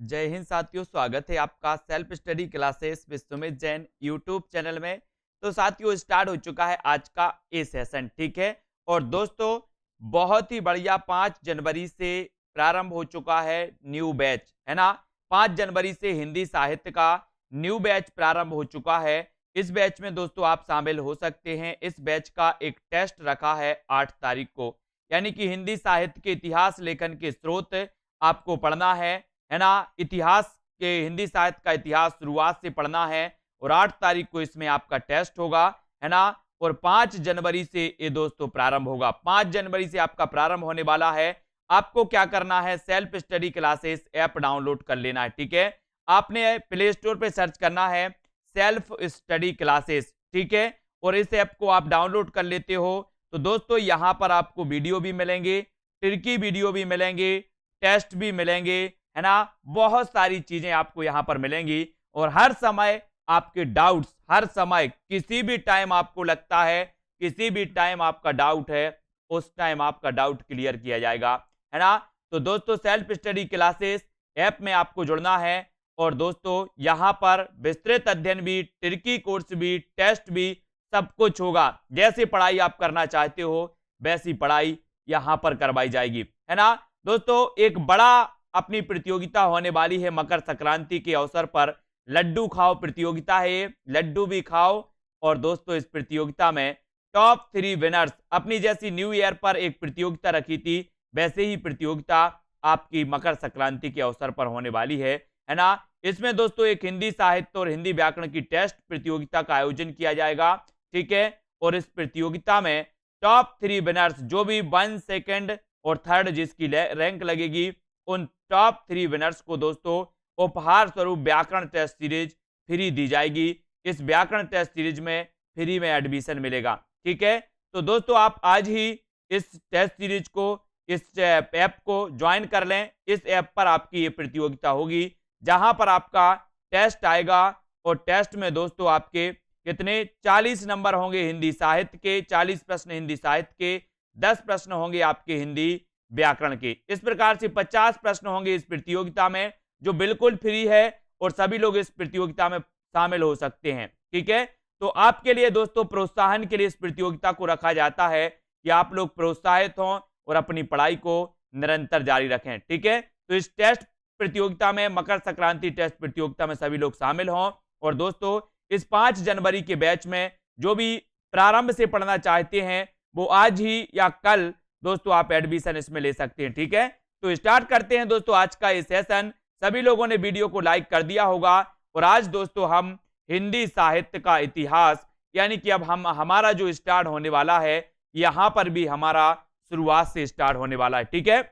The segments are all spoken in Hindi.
जय हिंद साथियों, स्वागत है आपका self study classes Vishwamit Jain YouTube channel में। तो साथियों, स्टार्ट हो चुका है आज का ए सेशन, ठीक है। और दोस्तों, बहुत ही बढ़िया 5 जनवरी से प्रारंभ हो चुका है न्यू बैच, है ना। 5 जनवरी से हिंदी साहित्य का न्यू बैच प्रारंभ हो चुका है। इस बैच में दोस्तों आप शामिल हो सकते हैं। इस बैच का एक टेस्ट रखा है 8 तारीख को, यानी कि हिंदी साहित्य के इतिहास लेखन के स्रोत आपको पढ़ना है ना। इतिहास के हिंदी साहित्य का इतिहास शुरुआत से पढ़ना है और 8 तारीख को इसमें आपका टेस्ट होगा, है ना। और 5 जनवरी से ये दोस्तों प्रारंभ होगा। 5 जनवरी से आपका प्रारंभ होने वाला है। आपको क्या करना है, self study classes app download कर लेना है, ठीक है। आपने प्ले स्टोर पे सर्च करना है सेल्फ स्टडी क्लासेस, ठीक है। और इस ऐप को आप डाउनलोड कर लेते हो तो दोस्तों यहाँ पर आपको वीडियो भी मिलेंगे, ट्रिकी वीडियो भी मिलेंगे, टेस्ट भी मिलेंगे, है ना। बहुत सारी चीजें आपको यहाँ पर मिलेंगी और हर समय आपके डाउट्स, हर समय किसी भी टाइम आपको लगता है, किसी भी टाइम आपका डाउट है, उस टाइम आपका डाउट क्लियर किया जाएगा, है ना। तो दोस्तों, सेल्फ स्टडी क्लासेस ऐप में आपको जुड़ना है और दोस्तों यहाँ पर विस्तृत अध्ययन भी, ट्रिकी कोर्स भी, टेस्ट भी, सब कुछ होगा। जैसी पढ़ाई आप करना चाहते हो वैसी पढ़ाई यहाँ पर करवाई जाएगी, है ना। दोस्तों, एक बड़ा अपनी प्रतियोगिता होने वाली है मकर संक्रांति के अवसर पर। लड्डू खाओ प्रतियोगिता है, लड्डू भी खाओ। और दोस्तों, इस प्रतियोगिता में टॉप 3 विनर्स, अपनी जैसी न्यू ईयर पर एक प्रतियोगिता रखी थी वैसे ही प्रतियोगिता आपकी मकर संक्रांति के अवसर पर होने वाली है ना। इसमें दोस्तों एक हिंदी साहित्य और हिंदी व्याकरण की टेस्ट प्रतियोगिता का आयोजन किया जाएगा, ठीक है। और इस प्रतियोगिता में टॉप 3 विनर्स, जो भी 1, 2 और 3 जिसकी रैंक लगेगी, उन टॉप 3 विनर्स को दोस्तों उपहार स्वरूप व्याकरण टेस्ट सीरीज फ्री दी जाएगी। इस व्याकरण टेस्ट सीरीज में फ्री में एडमिशन मिलेगा, ठीक है। तो दोस्तों, आप आज ही इस टेस्ट सीरीज को, इस ऐप को ज्वाइन कर लें। इस ऐप पर आपकी ये प्रतियोगिता होगी जहां पर आपका टेस्ट आएगा और टेस्ट में दोस्तों आपके कितने 40 नंबर होंगे हिंदी साहित्य के, 40 प्रश्न हिंदी साहित्य के, 10 प्रश्न होंगे आपके हिंदी व्याकरण के। इस प्रकार से 50 प्रश्न होंगे इस प्रतियोगिता में, जो बिल्कुल फ्री है और सभी लोग इस प्रतियोगिता में शामिल हो सकते हैं, ठीक है। तो आपके लिए दोस्तों प्रोत्साहन के लिए इस प्रतियोगिता को रखा जाता है कि आप लोग प्रोत्साहित हों और अपनी पढ़ाई को निरंतर जारी रखें, ठीक है। तो इस टेस्ट प्रतियोगिता में, मकर संक्रांति टेस्ट प्रतियोगिता में सभी लोग शामिल हों। और दोस्तों, इस 5 जनवरी के बैच में जो भी प्रारंभ से पढ़ना चाहते हैं वो आज ही या कल दोस्तों आप एडमिशन इसमें ले सकते हैं, ठीक है। तो स्टार्ट करते हैं दोस्तों आज का ये सेशन। सभी लोगों ने वीडियो को लाइक कर दिया होगा और आज दोस्तों हम हिंदी साहित्य का इतिहास, यानी कि अब हमारा जो स्टार्ट होने वाला है, यहां पर भी हमारा शुरुआत से स्टार्ट होने वाला है, ठीक है।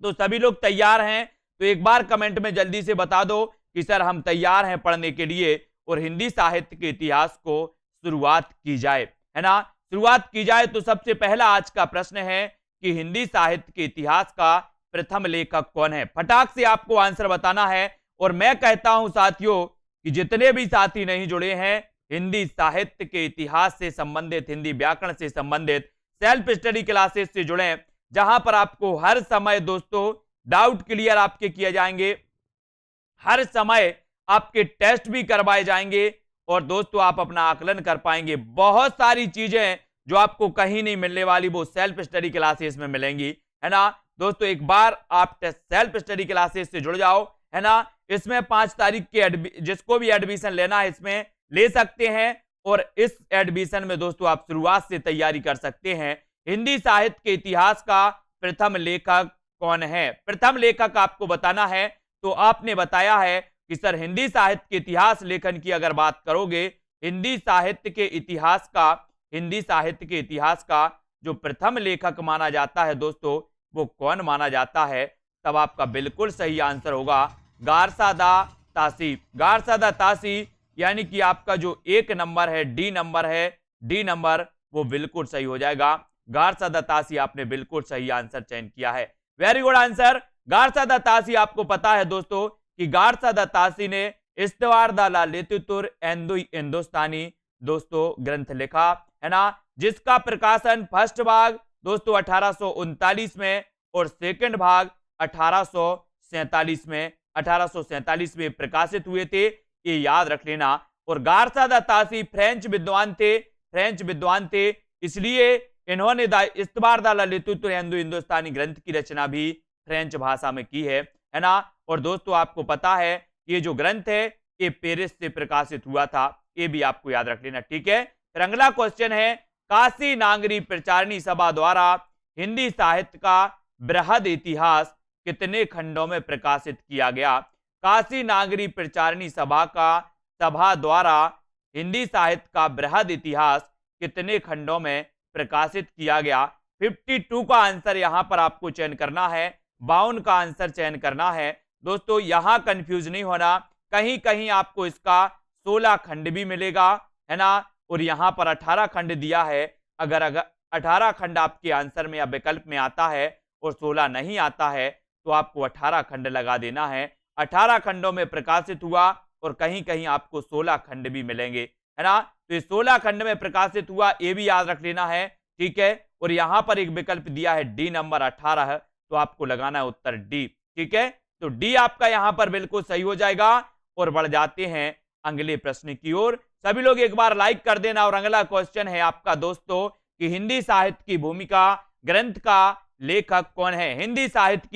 तो सभी लोग तैयार हैं तो एक बार कमेंट में जल्दी से बता दो कि सर हम तैयार हैं पढ़ने के लिए और हिंदी साहित्य के इतिहास को शुरुआत की जाए, है ना। शुरुआत की जाए तो सबसे पहला आज का प्रश्न है कि हिंदी साहित्य के इतिहास का प्रथम लेखक कौन है। फटाक से आपको आंसर बताना है। और मैं कहता हूं साथियों कि जितने भी साथी नहीं जुड़े हैं हिंदी साहित्य के इतिहास से संबंधित, हिंदी व्याकरण से संबंधित सेल्फ स्टडी क्लासेस से जुड़े, जहां पर आपको हर समय दोस्तों डाउट क्लियर आपके किए जाएंगे, हर समय आपके टेस्ट भी करवाए जाएंगे और दोस्तों आप अपना आकलन कर पाएंगे। बहुत सारी चीजें जो आपको कहीं नहीं मिलने वाली वो सेल्फ स्टडी क्लासेस में मिलेंगी, है ना। दोस्तों, एक बार आप सेल्फ स्टडी क्लासेस से जुड़ जाओ, है ना। इसमें 5 तारीख के जिसको भी एडमिशन लेना है इसमें ले सकते हैं और इस एडमिशन में दोस्तों आप शुरुआत से तैयारी कर सकते हैं। हिंदी साहित्य के इतिहास का प्रथम लेखक कौन है, प्रथम लेखक आपको बताना है। तो आपने बताया है कि सर हिंदी साहित्य के इतिहास लेखन की अगर बात करोगे, हिंदी साहित्य के इतिहास का, हिंदी साहित्य के इतिहास का जो प्रथम लेखक माना जाता है दोस्तों, वो कौन माना जाता है, तब आपका बिल्कुल सही आंसर होगा गारसादा तासी। गारसादा तासी, यानी कि आपका जो 1 नंबर है, डी नंबर है, डी नंबर वो बिल्कुल सही हो जाएगा। गारसादा तासी, आपने बिल्कुल सही आंसर चयन किया है। Very good answer. Garcin de Tassy, आपको पता है दोस्तों कि गारसादा तासी ने इस्तवार दा लितुतुर एंदु हिंदुस्तानी दोस्तों ग्रंथ लिखा, है ना, जिसका प्रकाशन फर्स्ट भाग दोस्तों 1839 में और सेकंड भाग 1847 में 1847 में प्रकाशित हुए थे, ये याद रख लेना। और गार्सा दा तासी फ्रेंच विद्वान थे, इसलिए इन्होंने इस्तबार दा ललितुत हिंदुस्तानी ग्रंथ की रचना भी फ्रेंच भाषा में की है ना। और दोस्तों आपको पता है ये जो ग्रंथ है ये पेरिस से प्रकाशित हुआ था, ये भी आपको याद रख लेना, ठीक है। फिर अगला क्वेश्चन है, काशी नागरी प्रचारणी सभा द्वारा हिंदी साहित्य का बृहद इतिहास कितने खंडों में प्रकाशित किया गया? काशी नागरी प्रचारणी सभा द्वारा हिंदी साहित्य का बृहद इतिहास कितने खंडों में प्रकाशित किया गया? 52 का आंसर यहां पर आपको चयन करना है, 52 का आंसर चयन करना है। दोस्तों यहां कंफ्यूज नहीं होना, कहीं कहीं आपको इसका 16 खंड भी मिलेगा, है ना, और यहां पर 18 खंड दिया है। अगर 18 खंड आपके आंसर में या विकल्प में आता है और 16 नहीं आता है तो आपको 18 खंड लगा देना है। 18 खंडों में प्रकाशित हुआ और कहीं कहीं आपको 16 खंड भी मिलेंगे, है ना। तो ये 16 खंड में प्रकाशित हुआ, ये भी याद रख लेना है, ठीक है। और यहां पर एक विकल्प दिया है डी नंबर 18, तो आपको लगाना है उत्तर डी, ठीक है। तो डी आपका यहां पर बिल्कुल सही हो जाएगा। और बढ़ जाते हैं अगले प्रश्न की ओर। सभी लोग एक बार लाइक कर देना। और अगला क्वेश्चन है आपका दोस्तों कि हिंदी साहित्य की भूमिका ग्रंथ का लेखक कौन है? हिंदी साहित्य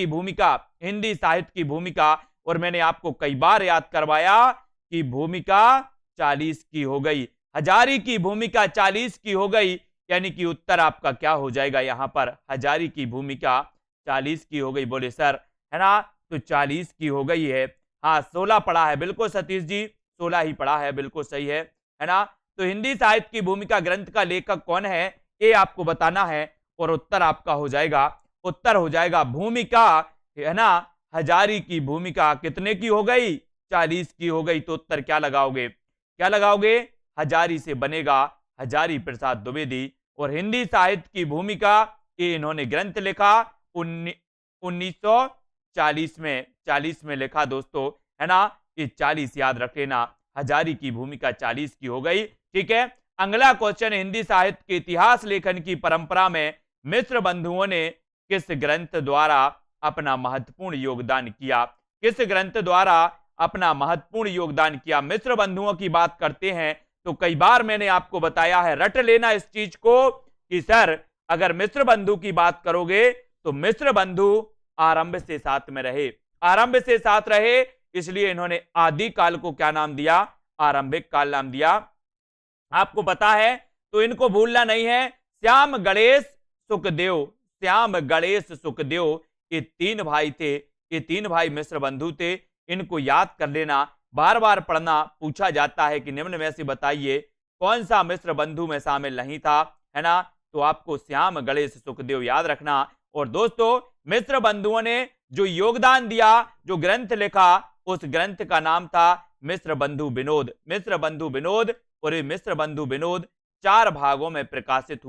की भूमिका, और मैंने आपको कई बार याद करवाया कि भूमिका 40 की हो गई, हजारी की भूमिका 40 की हो गई, यानी कि उत्तर आपका क्या हो जाएगा यहां पर? हजारी की भूमिका 40 की हो गई। बोले सर, है ना, तो 40 की हो गई है। हाँ 16 पढ़ा है, बिल्कुल सतीश जी 16 ही पढ़ा है, बिल्कुल सही है ना। तो हिंदी साहित्य की भूमिका ग्रंथ का लेखक कौन है ये आपको बताना है, और उत्तर आपका हो जाएगा भूमिका, है ना। हजारी की भूमिका कितने की हो गई? 40 की हो गई। तो उत्तर क्या लगाओगे? हजारी से बनेगा हजारी प्रसाद द्विवेदी। और हिंदी साहित्य की भूमिका ये इन्होंने ग्रंथ लिखा 1940 में लिखा दोस्तों, है ना। ये 40 याद रख लेना, हजारी की भूमिका 40 की हो गई, ठीक है। अगला क्वेश्चन, हिंदी साहित्य के इतिहास लेखन की परंपरा में मिश्र बंधुओं ने किस ग्रंथ द्वारा अपना महत्वपूर्ण योगदान किया? मिश्र बंधुओं की बात करते हैं तो कई बार मैंने आपको बताया है, रट लेना इस चीज को कि सर अगर मिश्र बंधु की बात करोगे तो मिश्र बंधु आरंभ से साथ रहे, इसलिए इन्होंने आदि काल को क्या नाम दिया? आरंभिक काल नाम दिया। आपको पता है तो इनको भूलना नहीं है, श्याम गणेश सुखदेव ये 3 भाई थे, ये 3 भाई मिश्र बंधु थे। इनको याद कर लेना, बार बार पढ़ना, पूछा जाता है कि निम्न में से बताइए कौन सा मिश्र बंधु में शामिल नहीं था, है ना। तो आपको श्याम गणेश सुखदेव याद रखना। और दोस्तों मिश्र बंधुओं ने जो योगदान दिया, जो ग्रंथ लिखा, उस ग्रंथ का नाम था मिश्र बंधु विनोद। और ये मिश्र बंधु विनोद 4 भागों में प्रकाशित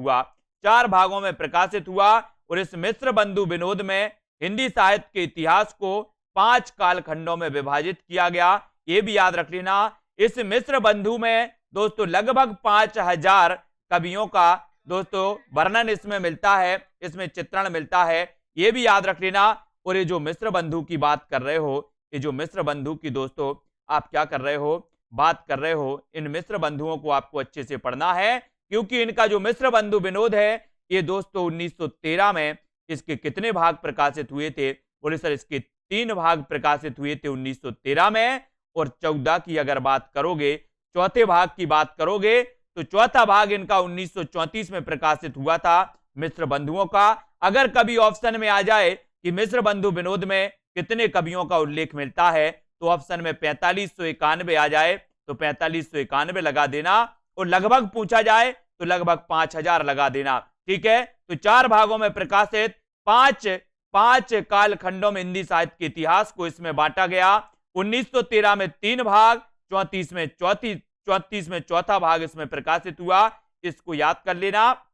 हुआ। और इस मिश्र बंधु विनोद में हिंदी साहित्य के इतिहास को 5 कालखंडों में विभाजित किया गया, ये भी याद रख लेना। इस मिश्र बंधु में दोस्तों लगभग 5000 कवियों का दोस्तों वर्णन इसमें मिलता है, इसमें चित्रण मिलता है, ये भी याद रख लेना। और ये जो मिश्र बंधु की बात कर रहे हो, ये जो मिश्र बंधु की दोस्तों आप क्या कर रहे हो? बात कर रहे हो, इन मिश्र बंधुओं को आपको अच्छे से पढ़ना है, क्योंकि इनका जो मिश्र बंधु विनोद है ये दोस्तों 1913 में इसके कितने भाग प्रकाशित हुए थे? बोले सर इसके 3 भाग प्रकाशित हुए थे 1913 में। और 14 की अगर बात करोगे, चौथे भाग की बात करोगे तो चौथा भाग इनका 1934 में प्रकाशित हुआ था मिश्र बंधुओं का। अगर कभी ऑप्शन में आ जाए कि मिश्र बंधु विनोद में कितने कवियों का उल्लेख मिलता है, तो ऑप्शन में 4591 आ जाए तो 4591 लगा देना, और लगभग पूछा जाए तो लगभग 5000 लगा देना, ठीक है। तो 4 भागों में प्रकाशित 5 कालखंडों में हिंदी साहित्य के इतिहास को इसमें बांटा गया। 1913 में 3 भाग, 34 में चौथा भाग इसमें प्रकाशित हुआ, इसको याद कर लेना।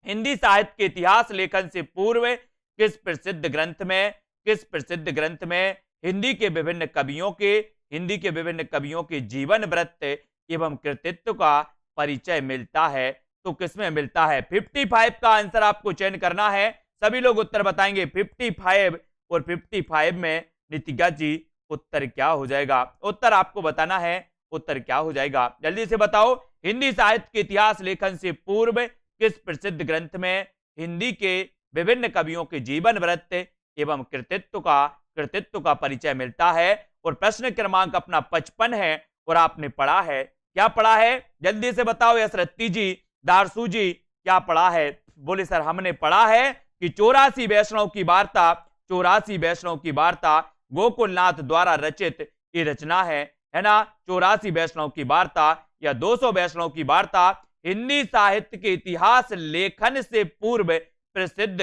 हिंदी साहित्य के इतिहास लेखन से पूर्व किस प्रसिद्ध ग्रंथ में हिंदी के विभिन्न कवियों के जीवन वृत्त एवं कृतित्व का परिचय मिलता है? तो किसमें मिलता है? 55 का आंसर आपको चयन करना है। सभी लोग उत्तर बताएंगे 55, और 55 में नितिका जी उत्तर क्या हो जाएगा? उत्तर आपको बताना है, उत्तर क्या हो जाएगा जल्दी से बताओ। हिंदी साहित्य के इतिहास लेखन से पूर्व किस प्रसिद्ध ग्रंथ में हिंदी के विभिन्न कवियों के जीवन वृत्त एवं कृतित्व का परिचय मिलता है? और प्रश्न क्रमांक अपना 55 है और आपने पढ़ा है, क्या पढ़ा है जल्दी से बताओ। यशरत्ती जी, दारसू जी, क्या पढ़ा है? बोले सर हमने पढ़ा है कि 84 वैष्णव की वार्ता, 84 वैष्णव की वार्ता गोकुलनाथ द्वारा रचित ये रचना है ना। 84 वैष्णव की वार्ता या 200 वैष्णव की वार्ता हिंदी साहित्य के इतिहास लेखन से पूर्व प्रसिद्ध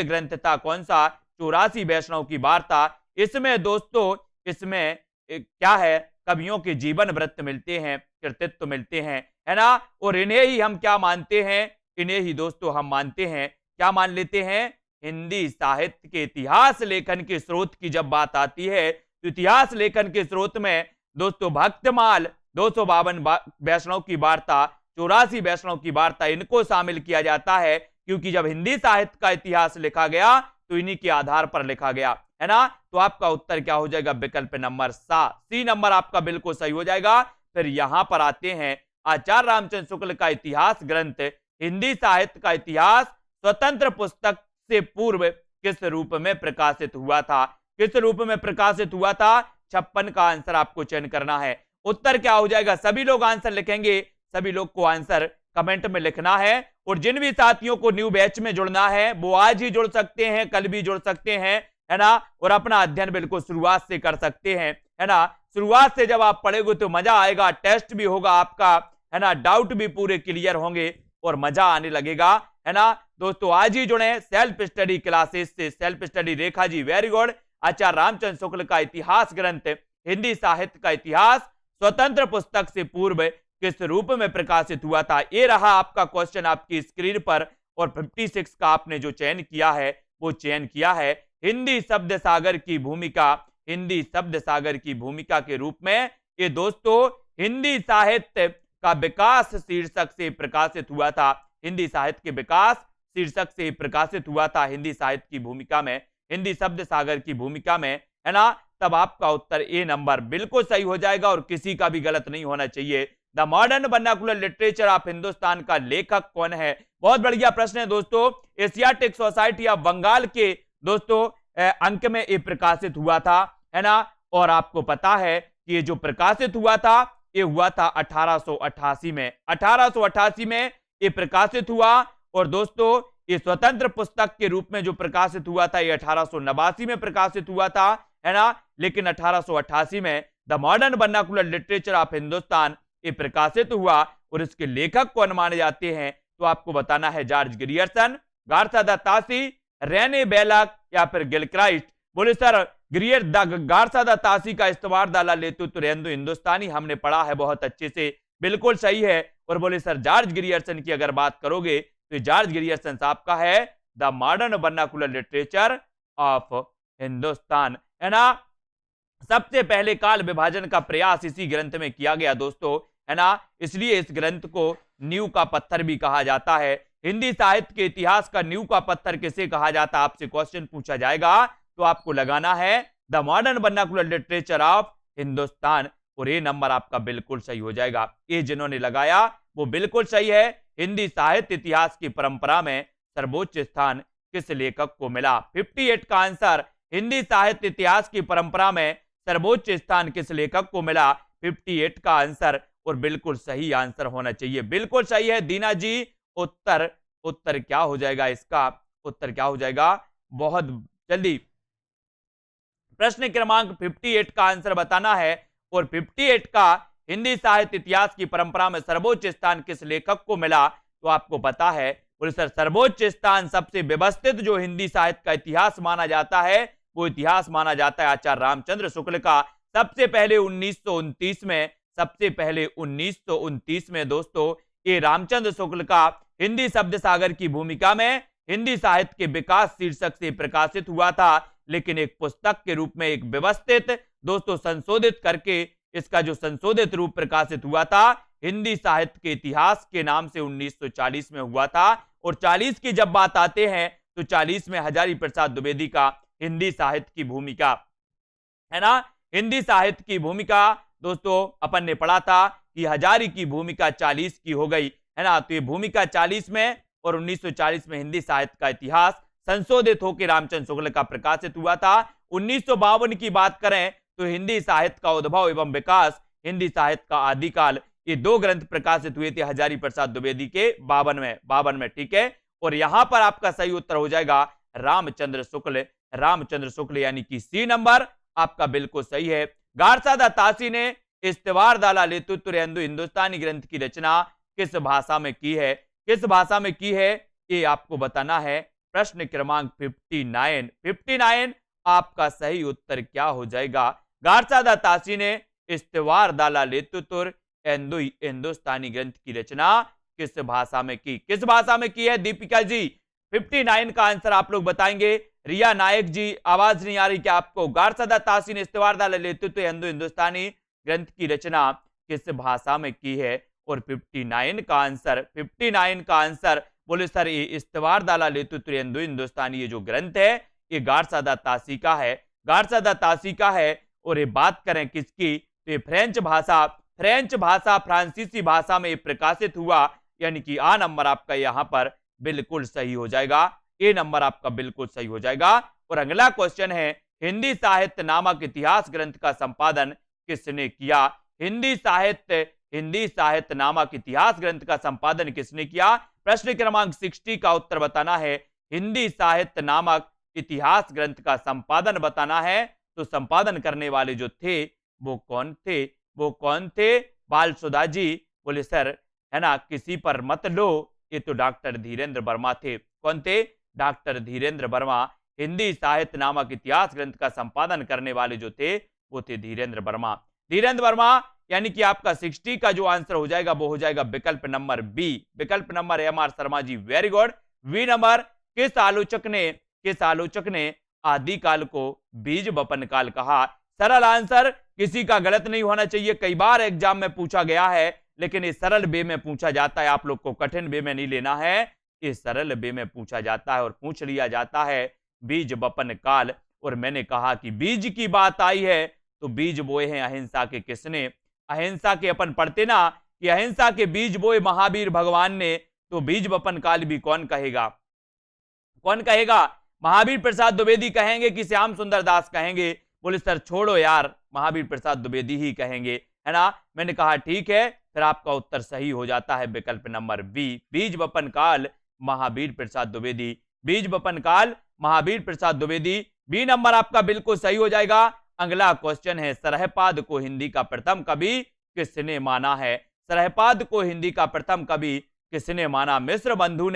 ग्रंथ था। कौन सा? 84 वैष्णव की वार्ता। इसमें दोस्तों, इसमें क्या है, कवियों के जीवन वृत्त मिलते हैं, कृतित्व मिलते हैं, है ना। और इन्हें ही हम क्या मानते हैं? इन्हें ही दोस्तों हम मानते हैं, क्या मान लेते हैं? हिंदी साहित्य के इतिहास लेखन के स्रोत की जब बात आती है तो इतिहास लेखन के स्रोत में दोस्तों भक्तमाल, 252 वैष्णव की वार्ता, 84 वैष्णव की वार्ता, इनको शामिल किया जाता है, क्योंकि जब हिंदी साहित्य का इतिहास लिखा गया तो इन्हीं के आधार पर लिखा गया, है ना। तो आपका उत्तर क्या हो जाएगा? विकल्प नंबर सी नंबर आपका बिल्कुल सही हो जाएगा। फिर यहां पर आते हैं, आचार्य रामचंद्र शुक्ल का इतिहास ग्रंथ हिंदी साहित्य का इतिहास स्वतंत्र पुस्तक से पूर्व किस रूप में प्रकाशित हुआ था? किस रूप में प्रकाशित हुआ था? 56 का आंसर आपको चयन करना है। उत्तर क्या हो जाएगा? सभी लोग आंसर लिखेंगे, सभी लोग को आंसर कमेंट में लिखना है। और जिन भी साथियों को न्यू बैच में जुड़ना है वो आज ही जुड़ सकते हैं, कल भी जुड़ सकते हैं, है ना। और अपना अध्ययन बिल्कुल शुरुआत से कर सकते हैं, है ना। शुरुआत से जब आप पढ़ेंगे तो मजा आएगा, टेस्ट भी होगा आपका, है ना, डाउट भी पूरे क्लियर होंगे और मजा आने लगेगा, है ना। दोस्तों आज ही जुड़े सेल्फ स्टडी क्लासेस से। Self study Rekha ji, very good. आचार्य रामचंद्र शुक्ल का इतिहास ग्रंथ हिंदी साहित्य का इतिहास स्वतंत्र पुस्तक से पूर्व किस रूप में प्रकाशित हुआ था? ये रहा आपका क्वेश्चन आपकी स्क्रीन पर। और 56 का आपने जो चयन किया है वो चयन किया है हिंदी शब्द सागर की भूमिका, हिंदी शब्द सागर की भूमिका के रूप में। ये दोस्तों हिंदी साहित्य का विकास शीर्षक से प्रकाशित हुआ था, हिंदी साहित्य के विकास शीर्षक से प्रकाशित हुआ था हिंदी साहित्य की भूमिका में, हिंदी शब्द सागर की भूमिका में, है ना। तब आपका उत्तर ए नंबर बिल्कुल सही हो जाएगा और किसी का भी गलत नहीं होना चाहिए। The modern vernacular literature of Hindustan का लेखक कौन है? बहुत बढ़िया प्रश्न है दोस्तों। एशियाटिक सोसाइटी ऑफ बंगाल के दोस्तों अंक में ये प्रकाशित हुआ था, है ना। और आपको पता है कि ये जो प्रकाशित हुआ था ये हुआ था 1888 में, 1888 में ये प्रकाशित हुआ। और दोस्तों ये स्वतंत्र पुस्तक के रूप में जो प्रकाशित हुआ था ये 1889 में प्रकाशित हुआ था, है ना। लेकिन 1888 में the modern vernacular literature of Hindustan ये प्रकाशित हुआ। और इसके लेखक कौन माने जाते हैं? तो आपको बताना है George Grierson, Garcin de Tassy, Rene Belak या फिर गिलक्राइस्ट। बोले सर गार्था द तासी का इस्तवार दाला लेतु तुरेंदु हिंदुस्तानी हमने पढ़ा है बहुत अच्छे से, बिल्कुल सही है। और बोले सर जॉर्ज ग्रियर्सन की अगर बात करोगे तो जॉर्ज ग्रियर्सन साहब का है the modern vernacular literature of Hindustan, है ना। सबसे पहले काल विभाजन का प्रयास इसी ग्रंथ में किया गया दोस्तों, है ना। इसलिए इस ग्रंथ को नींव का पत्थर भी कहा जाता है। हिंदी साहित्य के इतिहास का नींव का पत्थर किसे कहा जाता है? आपसे क्वेश्चन पूछा जाएगा तो आपको लगाना है the modern vernacular literature of Hindustan. और ये नंबर आपका बिल्कुल सही हो जाएगा। ये जिन्होंने लगाया वो बिल्कुल सही है। हिंदी साहित्य इतिहास की परंपरा में सर्वोच्च स्थान किस लेखक को मिला? 58 का आंसर हिंदी साहित्य इतिहास की परंपरा में सर्वोच्च स्थान किस लेखक को मिला? 58 का आंसर। और बिल्कुल सही आंसर होना चाहिए, बिल्कुल सही है दीना जी। उत्तर क्या हो जाएगा? इसका उत्तर क्या हो जाएगा? बहुत जल्दी प्रश्न क्रमांक 58 का आंसर बताना है। और 58 का हिंदी साहित्य इतिहास की परंपरा में सर्वोच्च स्थान किस लेखक को मिला? तो आपको पता है बोले सर सर्वोच्च स्थान सबसे व्यवस्थित जो हिंदी साहित्य का इतिहास माना जाता है वो इतिहास माना जाता है आचार्य रामचंद्र शुक्ल का। सबसे पहले 1929 में दोस्तों ये रामचंद्र शुक्ल का हिंदी शब्द सागर की भूमिका में हिंदी साहित्य के विकास शीर्षक से प्रकाशित हुआ था। लेकिन एक पुस्तक के रूप में एक व्यवस्थित दोस्तों संशोधित करके इसका जो संशोधित रूप प्रकाशित हुआ था हिंदी साहित्य के इतिहास के नाम से 1940 में हुआ था। और 40 की जब बात आते हैं तो 40 में हजारी प्रसाद द्विवेदी का हिंदी साहित्य की भूमिका है ना। हिंदी साहित्य की भूमिका दोस्तों अपन ने पढ़ा था कि हजारी की भूमिका 40 की हो गई, है ना। तो ये भूमिका 40 में और 1940 में हिंदी साहित्य का इतिहास संशोधित होकर रामचंद्र शुक्ल का प्रकाशित हुआ था। 1952 की बात करें तो हिंदी साहित्य का उद्भव एवं विकास, हिंदी साहित्य का आदिकाल, ये दो ग्रंथ प्रकाशित हुए थे हजारी प्रसाद द्विवेदी के 52 में, ठीक है। और यहां पर आपका सही उत्तर हो जाएगा रामचंद्र शुक्ल, रामचंद्र शुक्ल यानी कि सी नंबर आपका बिल्कुल सही है। गारसादा तासी ने इस्तेवार दाला लेतुतुरेंदु हिंदुस्तानी ग्रंथ की रचना किस भाषा में की है, किस भाषा में की है ये आपको बताना है। प्रश्न क्रमांक 59 आपका सही उत्तर क्या हो जाएगा। गारसादा तासी ने इस्तेवार दाला लेतुतुर एंदु हिंदुस्तानी ग्रंथ की रचना किस भाषा में की, किस भाषा में की है दीपिका जी। 59 का आंसर आप लोग बताएंगे। रिया नायक जी आवाज नहीं आ रही क्या आपको। गारसादा तासी ने इस्तेवार दाला लेतुतुर एंदु हिंदुस्तानी ग्रंथ की रचना किस भाषा में की है। और 59 का आंसर, 59 का आंसर बोले सर ये इस्तेवार दाला लेतुतुर एंदु हिंदुस्तानी ये जो ग्रंथ है ये गारसादा तासी का है, गारसादा तासी का है। और ये बात करें किसकी तो ये फ्रेंच भाषा फ्रांसीसी भाषा में प्रकाशित हुआ, यानी कि आ नंबर आपका यहां पर बिल्कुल सही हो जाएगा, ए नंबर आपका बिल्कुल सही हो जाएगा। और अगला क्वेश्चन है हिंदी साहित्य नामक इतिहास ग्रंथ का संपादन किसने किया। हिंदी साहित्य नामक इतिहास ग्रंथ का संपादन किसने किया। प्रश्न क्रमांक 60 का उत्तर बताना है। हिंदी साहित्य नामक इतिहास ग्रंथ का संपादन बताना है। तो संपादन करने वाले जो थे वो कौन थे, वो कौन थे। बालसुधा जी बोले सर है ना किसी पर मत लो, ये तो डॉक्टर धीरेन्द्र वर्मा थे। कौन थे, डॉक्टर धीरेन्द्र वर्मा। हिंदी साहित्य नामक इतिहास ग्रंथ का संपादन करने वाले जो थे वो थे धीरेन्द्र वर्मा। धीरेन्द्र वर्मा यानी कि आपका 60 का जो आंसर हो जाएगा वो हो जाएगा विकल्प नंबर बी, विकल्प number M R Sharma ji very good. V number किस आलोचक ने आदिकाल को बीज वपन काल कहा। सरल आंसर, किसी का गलत नहीं होना चाहिए। कई बार एग्जाम में पूछा गया है लेकिन इस सरल वे में पूछा जाता है, आप लोग को कठिन वे में नहीं लेना है, इस सरल वे में पूछा जाता है और पूछ लिया जाता है बीज वपन काल। और मैंने कहा कि बीज की बात आई है तो बीज बोए हैं अहिंसा के किसने। अहिंसा के अपन पढ़ते ना कि अहिंसा के बीज बोए महावीर भगवान ने, तो बीज वपन काल भी कौन कहेगा, कौन कहेगा। महावीर प्रसाद द्विवेदी कहेंगे कि श्याम सुंदर दास कहेंगे। बोले सर छोड़ो यार महावीर प्रसाद द्विवेदी ही कहेंगे, है ना। मैंने कहा ठीक है, फिर आपका उत्तर सही हो जाता है विकल्प नंबर बी, बीज वपन काल महावीर प्रसाद द्विवेदी। बीज वपन काल महावीर प्रसाद द्विवेदी, बी नंबर आपका बिल्कुल सही हो जाएगा। अगला क्वेश्चन है सरहपाद को हिंदी का प्रथम कवि किसने माना है। सरहपाद को हिंदी का प्रथम कवि किसने माना। मिश्र बंधु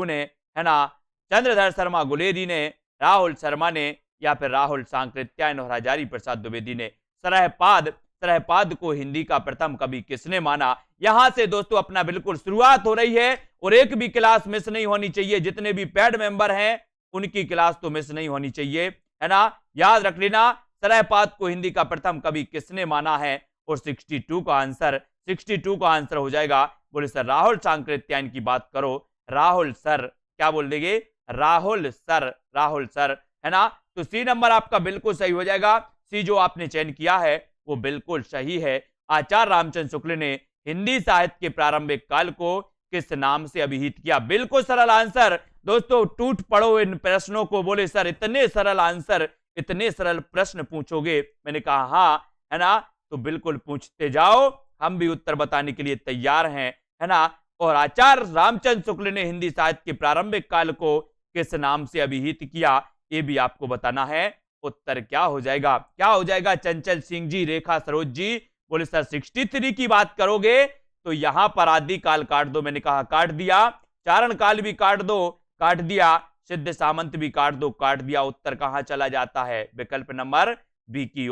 ने, है ना, चंद्रधर शर्मा गुलेरी ने, राहुल शर्मा ने, या फिर राहुल सांकृत्यायन और हजारी प्रसाद द्विवेदी ने। सरहपाद को हिंदी का प्रथम कवि किसने माना। यहां से दोस्तों अपना बिल्कुल शुरुआत हो रही है और एक भी क्लास मिस नहीं होनी चाहिए। जितने भी पेड मेंबर हैं उनकी क्लास तो मिस नहीं होनी चाहिए, है ना। याद रख लेना सरहपाद को हिंदी का प्रथम कवि किसने माना है। और 62 का आंसर हो जाएगा। बोले सर राहुल सांकृत्यायन की बात करो, राहुल सर, क्या बोल देंगे, राहुल सर, है ना। तो सी नंबर आपका बिल्कुल सही हो जाएगा। सी जो आपने चयन किया है वो बिल्कुल सही है। आचार्य रामचंद्र शुक्ल ने हिंदी साहित्य के प्रारंभिक काल को किस नाम से अभिहित किया। बिल्कुल सरल आंसर दोस्तों, टूट पड़ो इन प्रश्नों को। बोले सर इतने सरल आंसर, इतने सरल प्रश्न पूछोगे। मैंने कहा हाँ, है ना, तो बिल्कुल पूछते जाओ, हम भी उत्तर बताने के लिए तैयार हैं, है ना। और आचार्य रामचंद्र शुक्ल ने हिंदी साहित्य के प्रारंभिक काल को किस नाम से अभिहित किया, ये भी आपको बताना है। उत्तर क्या हो जाएगा, चंचल सिंह जी, रेखा सरोज जी। बोले सर 63 की बात करोगे तो यहां पर आदिकाल काट दो। मैंने कहा काट दिया, चारण काल भी काट दो, काट दिया, सिद्ध सामंत भी काट दो, काट दिया। उत्तर कहां चला जाता है, विकल्प नंबर बी की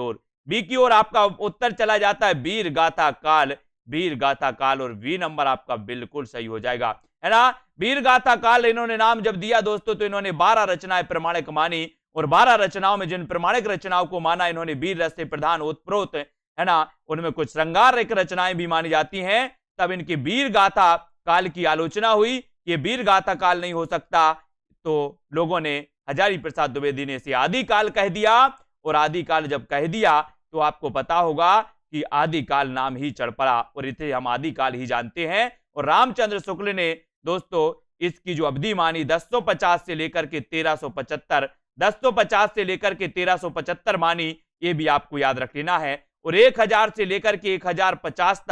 ओर आपका उत्तर चला जाता है वीर गाथा काल। और वी नंबर आपका बिल्कुल सही हो जाएगा, है ना। वीर गाथा काल इन्होंने नाम जब दिया दोस्तों तो इन्होंने 12 रचनाएं प्रमाणिक मानी। और 12 रचनाओं में जिन प्रमाणिक रचनाओं को माना इन्होंने वीर रस से प्रधान ओतप्रोत, है ना, उनमें कुछ श्रृंगार रचनाएं भी मानी जाती हैं। तब इनकी वीर गाथा काल की आलोचना हुई। ये वीर गाथा काल नहीं हो सकता, तो लोगों ने, हजारी प्रसाद द्विवेदी ने इसे आदिकाल कह दिया। और आदिकाल जब कह दिया तो आपको पता होगा कि आदिकाल नाम ही चढ़ पड़ा और इसे हम आदिकाल ही जानते हैं। और रामचंद्र शुक्ल ने दोस्तों इसकी जो अवधि मानी 1050 से लेकर के 1375, 1050 से लेकर के 1375 मानी, ये भी आपको याद रख लेना है। और 1000 से लेकर के 1050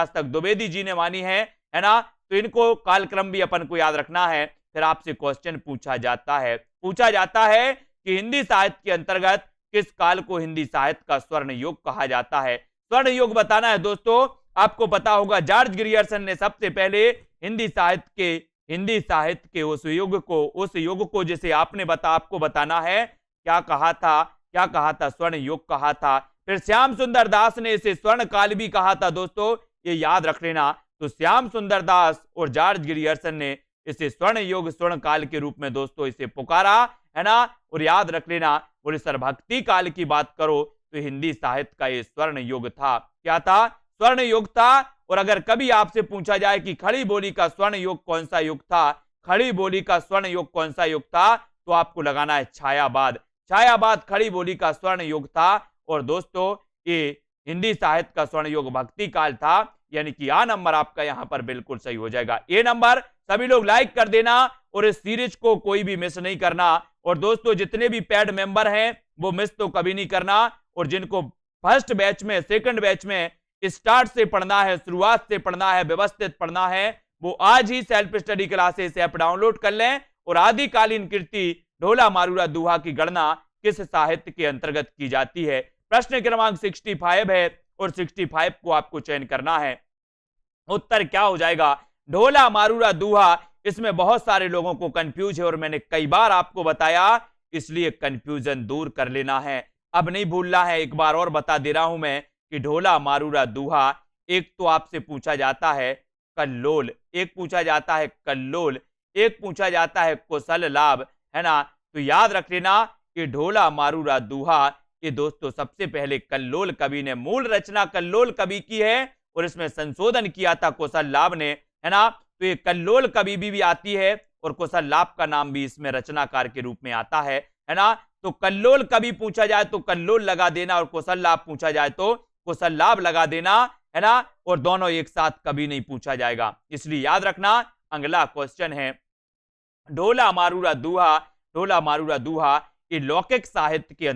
तक द्विवेदी जी ने मानी है ना। तो इनको कालक्रम भी अपन को याद रखना है। फिर आपसे क्वेश्चन पूछा जाता है कि हिंदी साहित्य के अंतर्गत किस काल को हिंदी साहित्य का स्वर्ण युग कहा जाता है। स्वर्ण युग बताना है दोस्तों। आपको पता होगा जॉर्ज ग्रियर्सन ने सबसे पहले हिंदी साहित्य के उस युग को जिसे आपको बताना है क्या कहा था, स्वर्ण युग कहा था। फिर श्याम सुंदर दास ने इसे स्वर्ण काल भी कहा था दोस्तों, ये याद रख लेना। तो श्याम सुंदर दास और जॉर्ज ग्रियर्सन ने इसे स्वर्ण युग, स्वर्ण काल के रूप में दोस्तों इसे पुकारा है ना। और याद रख लेना, बोले सर भक्ति काल की बात करो तो हिंदी साहित्य का ये स्वर्ण युग था। क्या था? स्वर्ण युग था। और अगर कभी आपसे पूछा जाए कि खड़ी बोली का स्वर्ण युग कौन सा युग था, खड़ी बोली का स्वर्ण युग कौन सा युग था, तो आपको लगाना है छायावाद खड़ी बोली का स्वर्ण युग था। और दोस्तों ये हिंदी साहित्य का स्वर्ण युग भक्ति काल था। यानी कि आ नंबर आपका यहां पर बिल्कुल सही हो जाएगा। ए नंबर सभी लोग लाइक कर देना और इस सीरीज को कोई भी मिस नहीं करना। और दोस्तों जितने भी पेड मेंबर हैं वो मिस तो कभी नहीं करना। और जिनको फर्स्ट बैच में, सेकंड बैच में स्टार्ट से पढ़ना है, शुरुआत से पढ़ना है, व्यवस्थित पढ़ना है, वो आज ही self study classes app download कर लें। और आदिकालीन कृति ढोला मारूरा दोहा की गणना किस साहित्य के अंतर्गत की जाती है। प्रश्न क्रमांक 65 है और 65 को आपको चयन करना है। उत्तर क्या हो जाएगा? ढोला मारूरा दोहा। इसमें बहुत सारे लोगों को कंफ्यूज है और मैंने कई बार आपको बताया, इसलिए कंफ्यूजन दूर कर लेना है, अब नहीं भूलना है। एक बार और बता दे रहा हूं मैं कि ढोला मारूरा दोहा, एक तो आपसे पूछा जाता है कल्लोल, एक पूछा जाता है कल्लोल, एक पूछा जाता है कुशल लाभ, है ना। तो याद रख लेना कि ढोला मारूरा दोहा ये दोस्तों सबसे पहले कल्लोल कवि ने, मूल रचना कल्लोल कवि की है और इसमें संशोधन किया था कुशल लाभ ने, है ना। तो ये कल्लोल कवि भी आती है और कुशल लाभ का नाम भी इसमें रचनाकार के रूप में आता है ना। तो कल्लोल कवि पूछा जाए तो कल्लोल लगा देना और कुशल लाभ पूछा जाए तो कुशल लाभ लगा देना, है ना। और दोनों एक साथ कभी नहीं पूछा जाएगा, इसलिए याद रखना। अगला क्वेश्चन है ढोला मारूरा दोहा। ढोला मारूरा दोहा ये लौकिक साहित्य के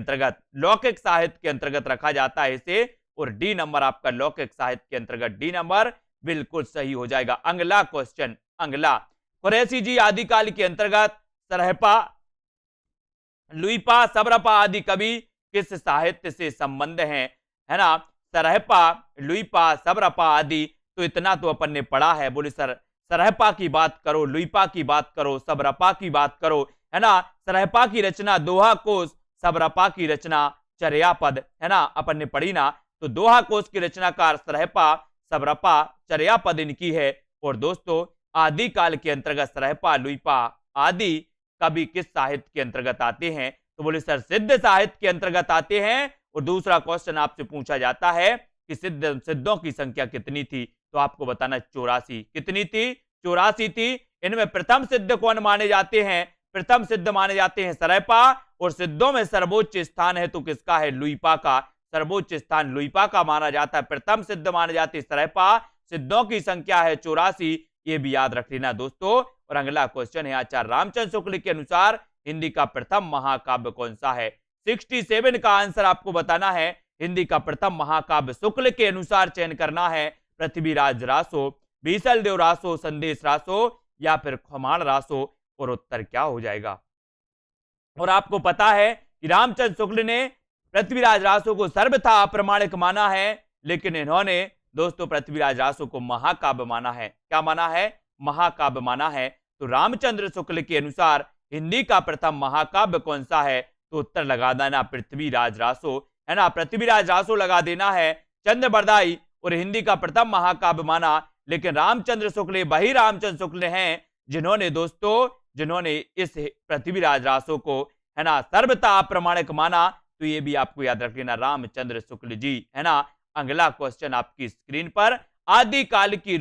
अंतर्गत रखा जाता है इसे। और डी नंबर आपका लौकिक साहित्य के अंतर्गत, डी नंबर बिल्कुल सही हो जाएगा। अगला क्वेश्चन, अगला कुरैशी जी आदिकाल के अंतर्गत सरहपा, लुईपा, सबरपा आदि कवि किस साहित्य से संबंध है ना। सरहपा, लुईपा, सबरपा आदि, तो इतना तो अपन ने पढ़ा है। बोले सर सरहपा की बात करो, लुईपा की बात करो, सबरपा की बात करो, है ना। सरहपा की रचना दोहा कोश, सबरपा की रचना चर्यापद, है ना, अपन ने पढ़ी ना। तो दोहा कोश की रचनाकार सरहपा, सबरपा, चर्यापद इनकी है। और दोस्तों आदिकाल के अंतर्गत सरहपा, लुईपा आदि कवि किस साहित्य के अंतर्गत आते हैं? तो बोले सर सिद्ध साहित्य के अंतर्गत आते हैं। और दूसरा क्वेश्चन आपसे पूछा जाता है कि सिद्धों की संख्या कितनी थी? तो आपको बताना 84। कितनी थी? 84 थी। इनमें प्रथम सिद्ध कौन माने जाते हैं? प्रथम सिद्ध माने जाते हैं सरहपा। और सिद्धों में सर्वोच्च स्थान है तो किसका है? लुईपा का। सर्वोच्च स्थान लुईपा का माना जाता है। प्रथम सिद्ध माने जाते हैं सरहपा। सिद्धों की संख्या है 84, ये भी याद रख लेना दोस्तों। और अगला क्वेश्चन है आचार्य रामचंद्र शुक्ल के अनुसार हिंदी का प्रथम महाकाव्य कौन सा है? 67 का आंसर आपको बताना है। हिंदी का प्रथम महाकाव्य शुक्ल के अनुसार चयन करना है। पृथ्वीराज रासो, बीसल देव रासो, संदेश रासो या फिर खुमाण रासो। और उत्तर क्या हो जाएगा? और आपको पता है कि रामचंद्र शुक्ल ने पृथ्वीराज रासो को सर्वथा अप्रमाणिक माना है, लेकिन इन्होंने दोस्तों पृथ्वीराज रासो को महाकाव्य माना है। क्या माना है? महाकाव्य माना है। तो रामचंद्र शुक्ल के अनुसार हिंदी का प्रथम महाकाव्य कौन सा है? तो उत्तर लगा देना पृथ्वीराज रासो, है ना। पृथ्वीराज रासो लगा देना है। चंद्र बरदाई और हिंदी का प्रथम महाकाव्य माना, लेकिन रामचंद्र शुक्ल वही रामचंद्र शुक्ल हैं जिन्होंने इस पृथ्वीराज रासो को, है ना, सर्वथा अप्रमाणिक माना। तो ये भी आपको याद रख लेना, रामचंद्र शुक्ल जी, है ना। अगला क्वेश्चन आपकी स्क्रीन पर, आदिकाल की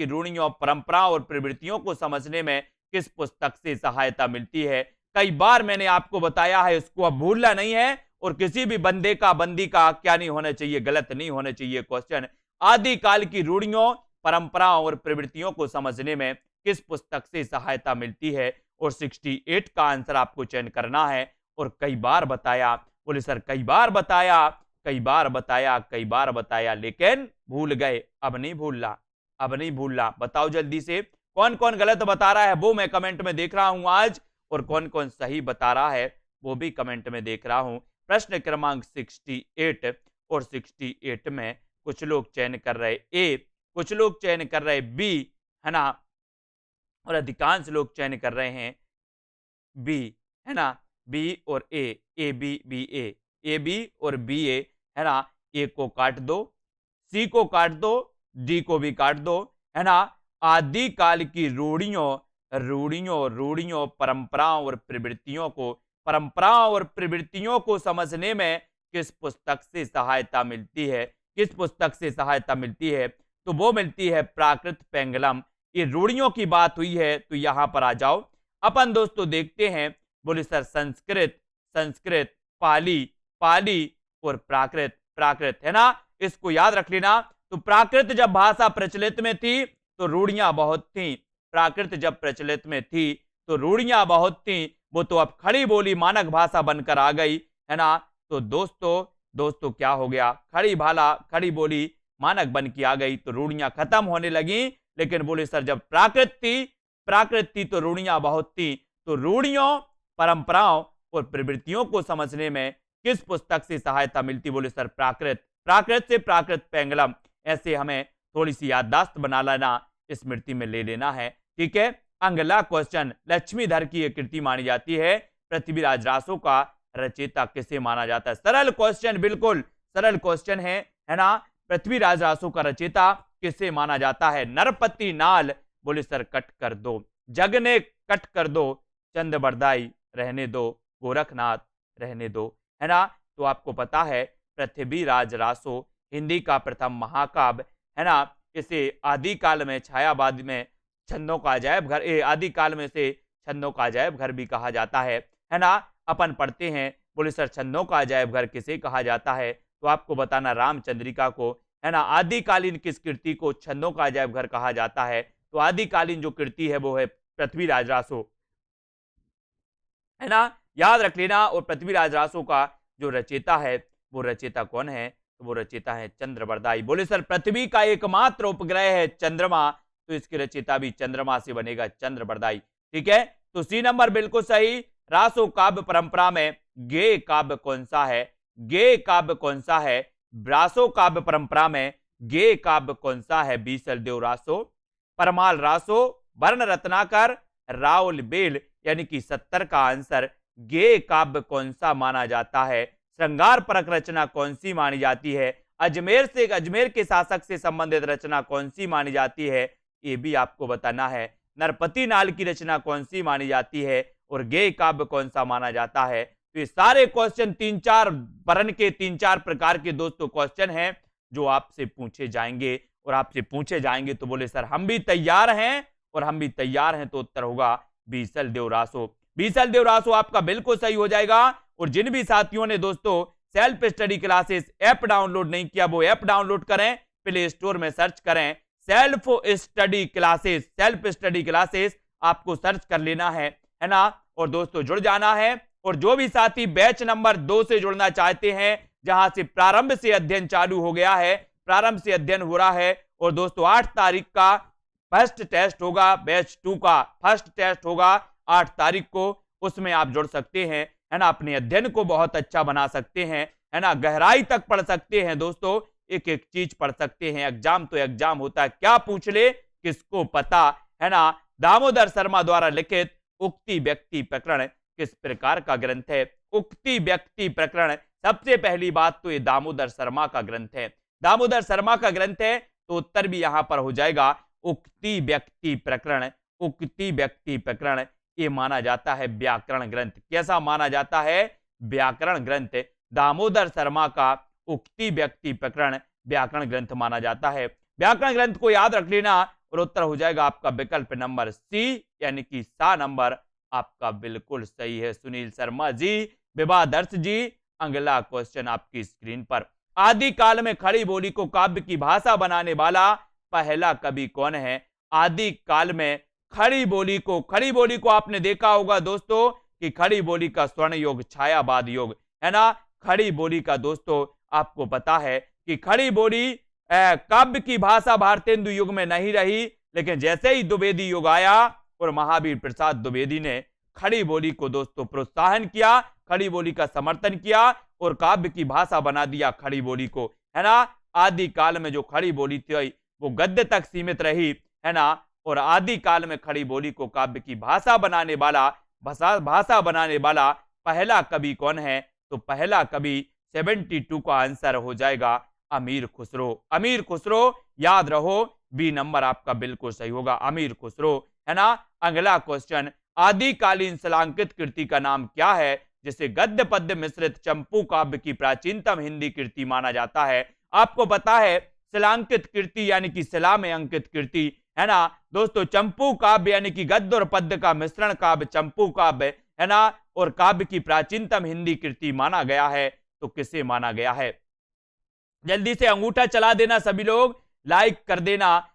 रूढ़ियों, परंपराओं और प्रवृत्तियों को समझने में किस पुस्तक से सहायता मिलती है? कई बार मैंने आपको बताया है, इसको अब भूलना नहीं है। और किसी भी बंदी का क्या नहीं होना चाहिए, गलत नहीं होना चाहिए क्वेश्चन। आदिकाल की रूढ़ियों, परंपराओं और प्रवृत्तियों को समझने में किस पुस्तक से सहायता मिलती है? और 68 का आंसर आपको चयन करना है। और कई बार बताया, बोले सर कई बार बताया, कई बार बताया, कई बार बताया, लेकिन भूल गए। अब नहीं भूलना, अब नहीं भूलना। बताओ जल्दी से कौन कौन गलत बता रहा है, वो मैं कमेंट में देख रहा हूं आज। और कौन कौन सही बता रहा है वो भी कमेंट में देख रहा हूं। प्रश्न क्रमांक 68 और 68 में कुछ लोग चयन कर रहे ए, कुछ लोग चयन कर रहे बी, है ना, और अधिकांश लोग चयन कर रहे हैं बी, है ना, बी और A B B A B और बी ए, है ना। ए को काट दो, सी को काट दो, डी को भी काट दो, है ना। आदिकाल की रूढ़ियों, रूढ़ियों, रूढ़ियों, परंपराओं और प्रवृत्तियों को, परंपराओं और प्रवृत्तियों को समझने में किस पुस्तक से सहायता मिलती है? किस पुस्तक से सहायता मिलती है? तो वो मिलती है प्राकृत पेंगलम। ये रूढ़ियों की बात हुई है तो यहां पर आ जाओ। अपन दोस्तों देखते हैं, बोले सर संस्कृत, संस्कृत, पाली, पाली और प्राकृत, प्राकृत, है ना। इसको याद रख लेना। तो प्राकृत जब भाषा प्रचलित में थी तो रूढ़ियां बहुत थी। प्राकृत जब प्रचलित में थी तो रूढ़ियां बहुत थी, वो तो अब खड़ी बोली मानक भाषा बनकर आ गई, है ना। तो दोस्तों क्या हो गया? खड़ी भाला, खड़ी बोली मानक बन के आ गई तो रूढ़ियां खत्म होने लगी। लेकिन बोले सर जब प्राकृत थी तो रूढ़ियां बहुत थी। तो रूढ़ियों, परंपराओं और प्रवृत्तियों को समझने में किस पुस्तक से सहायता मिलती? बोले सर प्राकृत, प्राकृत से प्राकृत पेंगलम। ऐसे हमें थोड़ी सी याददाश्त बना लेना, स्मृति में ले लेना है, ठीक है। अगला क्वेश्चन, लक्ष्मीधर की एक कृति मानी जाती है, पृथ्वीराज रासो का रचयिता किसे माना जाता है? सरल क्वेश्चन, बिल्कुल सरल क्वेश्चन है ना। पृथ्वीराज रासो का रचयिता किसे माना जाता है? नरपति नाल, बोले सर कट कर दो, जग ने कट कर दो, चंद बरदाई रहने दो, गोरखनाथ रहने दो, है ना। तो आपको पता है पृथ्वीराज रासो हिंदी का प्रथम महाकाव्य, है ना। इसे आदिकाल में छायावाद में छंदों का अजायब घर, आदिकाल में से छंदों का अजायब घर भी कहा जाता है ना। अपन पढ़ते हैं, बोले सर छंदों का अजायब घर किसे कहा जाता है? तो आपको बताना रामचंद्रिका को, है ना। आदिकालीन किस कृति को छंदों का अजायब घर कहा जाता है? तो आदिकालीन जो कृति है वो है पृथ्वीराज रासो, है ना, याद रख लेना। और पृथ्वीराज रासो का जो रचयिता है वो रचयिता कौन है? तो वो रचयिता है चंद्रबरदाई। बोले सर पृथ्वी का एकमात्र उपग्रह है चंद्रमा, तो इसके रचयिता भी चंद्रमा से बनेगा, चंद्रबरदाई, ठीक है। तो सी नंबर बिल्कुल सही। रासो काव्य परंपरा में गे काव्य कौन सा है? गे काव्य कौन सा है? रासो काव्य परंपरा में गे काव्य कौन सा है? बीसल देव रासो, परमाल रासो, वर्ण रत्नाकर, राउल बेल, यानी कि 70 का आंसर। गे काव्य कौन सा माना जाता है? श्रृंगार परक रचना कौन सी मानी जाती है? अजमेर के शासक से संबंधित रचना कौन सी मानी जाती है? ये भी आपको बताना है। नरपति नाल की रचना कौन सी मानी जाती है? और गे काव्य कौन सा माना जाता है? तो ये सारे क्वेश्चन 3-4 वर्ण के 3-4 प्रकार के दोस्तों क्वेश्चन हैं जो आपसे पूछे जाएंगे। और आपसे पूछे जाएंगे तो बोले सर हम भी तैयार हैं, और हम भी तैयार हैं। तो उत्तर होगा बीसल देव रासो। बीसल देव रासो आपका बिल्कुल सही हो जाएगा। और जिन भी साथियों ने दोस्तों self study classes app download नहीं किया वो ऐप डाउनलोड करें, प्ले स्टोर में सर्च करें self study classes, self study classes आपको सर्च कर लेना है ना। और दोस्तों जुड़ जाना है। और जो भी साथी बैच नंबर 2 से जुड़ना चाहते हैं, जहां से प्रारंभ से अध्ययन चालू हो गया है, प्रारंभ से अध्ययन हो रहा है, और दोस्तों 8 तारीख का फर्स्ट टेस्ट होगा, बैच 2 का फर्स्ट टेस्ट होगा 8 तारीख को, उसमें आप जुड़ सकते हैं, है ना। अपने अध्ययन को बहुत अच्छा बना सकते हैं, है ना, गहराई तक पढ़ सकते हैं दोस्तों, एक एक चीज पढ़ सकते हैं। एग्जाम तो एग्जाम होता है, क्या पूछ ले किसको पता, है ना। दामोदर शर्मा द्वारा लिखित उक्ति व्यक्ति प्रकरण किस प्रकार का ग्रंथ है? उक्ति व्यक्ति प्रकरण, सबसे पहली बात तो ये दामोदर शर्मा का ग्रंथ है, दामोदर शर्मा का ग्रंथ है। तो उत्तर भी यहां पर हो जाएगा उक्ति व्यक्ति प्रकरण। उक्ति व्यक्ति प्रकरण ये माना जाता है व्याकरण ग्रंथ। कैसा माना जाता है? व्याकरण ग्रंथ। दामोदर शर्मा का उक्ति व्यक्ति प्रकरण व्याकरण ग्रंथ माना जाता है। व्याकरण ग्रंथ को याद रख लेना और उत्तर हो जाएगा आपका विकल्प नंबर सी, यानी कि सा नंबर आपका बिल्कुल सही है सुनील शर्मा जी। विवादर्श जी, अगला क्वेश्चन आपकी स्क्रीन पर। आदि काल में खड़ी बोली को काव्य की भाषा बनाने वाला पहला कवि कौन है? आदि काल में खड़ी बोली को आपने देखा होगा दोस्तों कि खड़ी बोली का स्वर्ण योग छायावाद योग है ना। खड़ी बोली का दोस्तों आपको पता है कि खड़ी बोली काव्य की भाषा भारतेंदु युग में नहीं रही, लेकिन जैसे ही द्विवेदी युग आया और महावीर प्रसाद द्विवेदी ने खड़ी बोली को दोस्तों प्रोत्साहन किया, खड़ी बोली का समर्थन किया और काव्य की भाषा बना दिया खड़ी बोली को, है ना। आदि काल में जो खड़ी बोली थी वो गद्य तक सीमित रही, है ना। और आदि काल में खड़ी बोली को काव्य की भाषा बनाने वाला पहला कवि कौन है? तो पहला कवि 72 का आंसर हो जाएगा अमीर खुसरो। अमीर खुसरो, याद रहो, बी नंबर आपका बिल्कुल सही होगा, अमीर खुसरो, है ना। अगला क्वेश्चन, आदिकालीन शिलांकित कृति का नाम क्या है जिसे गद्य पद्य मिश्रित चंपू काव्य की प्राचीनतम हिंदी कृति माना जाता है? आपको पता है शिलांकित कृति यानी कि शिला में अंकित कृति, है ना दोस्तों। चंपू काव्य यानी कि गद्य और पद्य का मिश्रण काव्य चंपू काव्य, है ना। और काव्य की प्राचीनतम हिंदी कृति माना गया है, तो किसे माना गया है? जल्दी से अंगूठा चला देना सभी लोग, लाइक कर देना।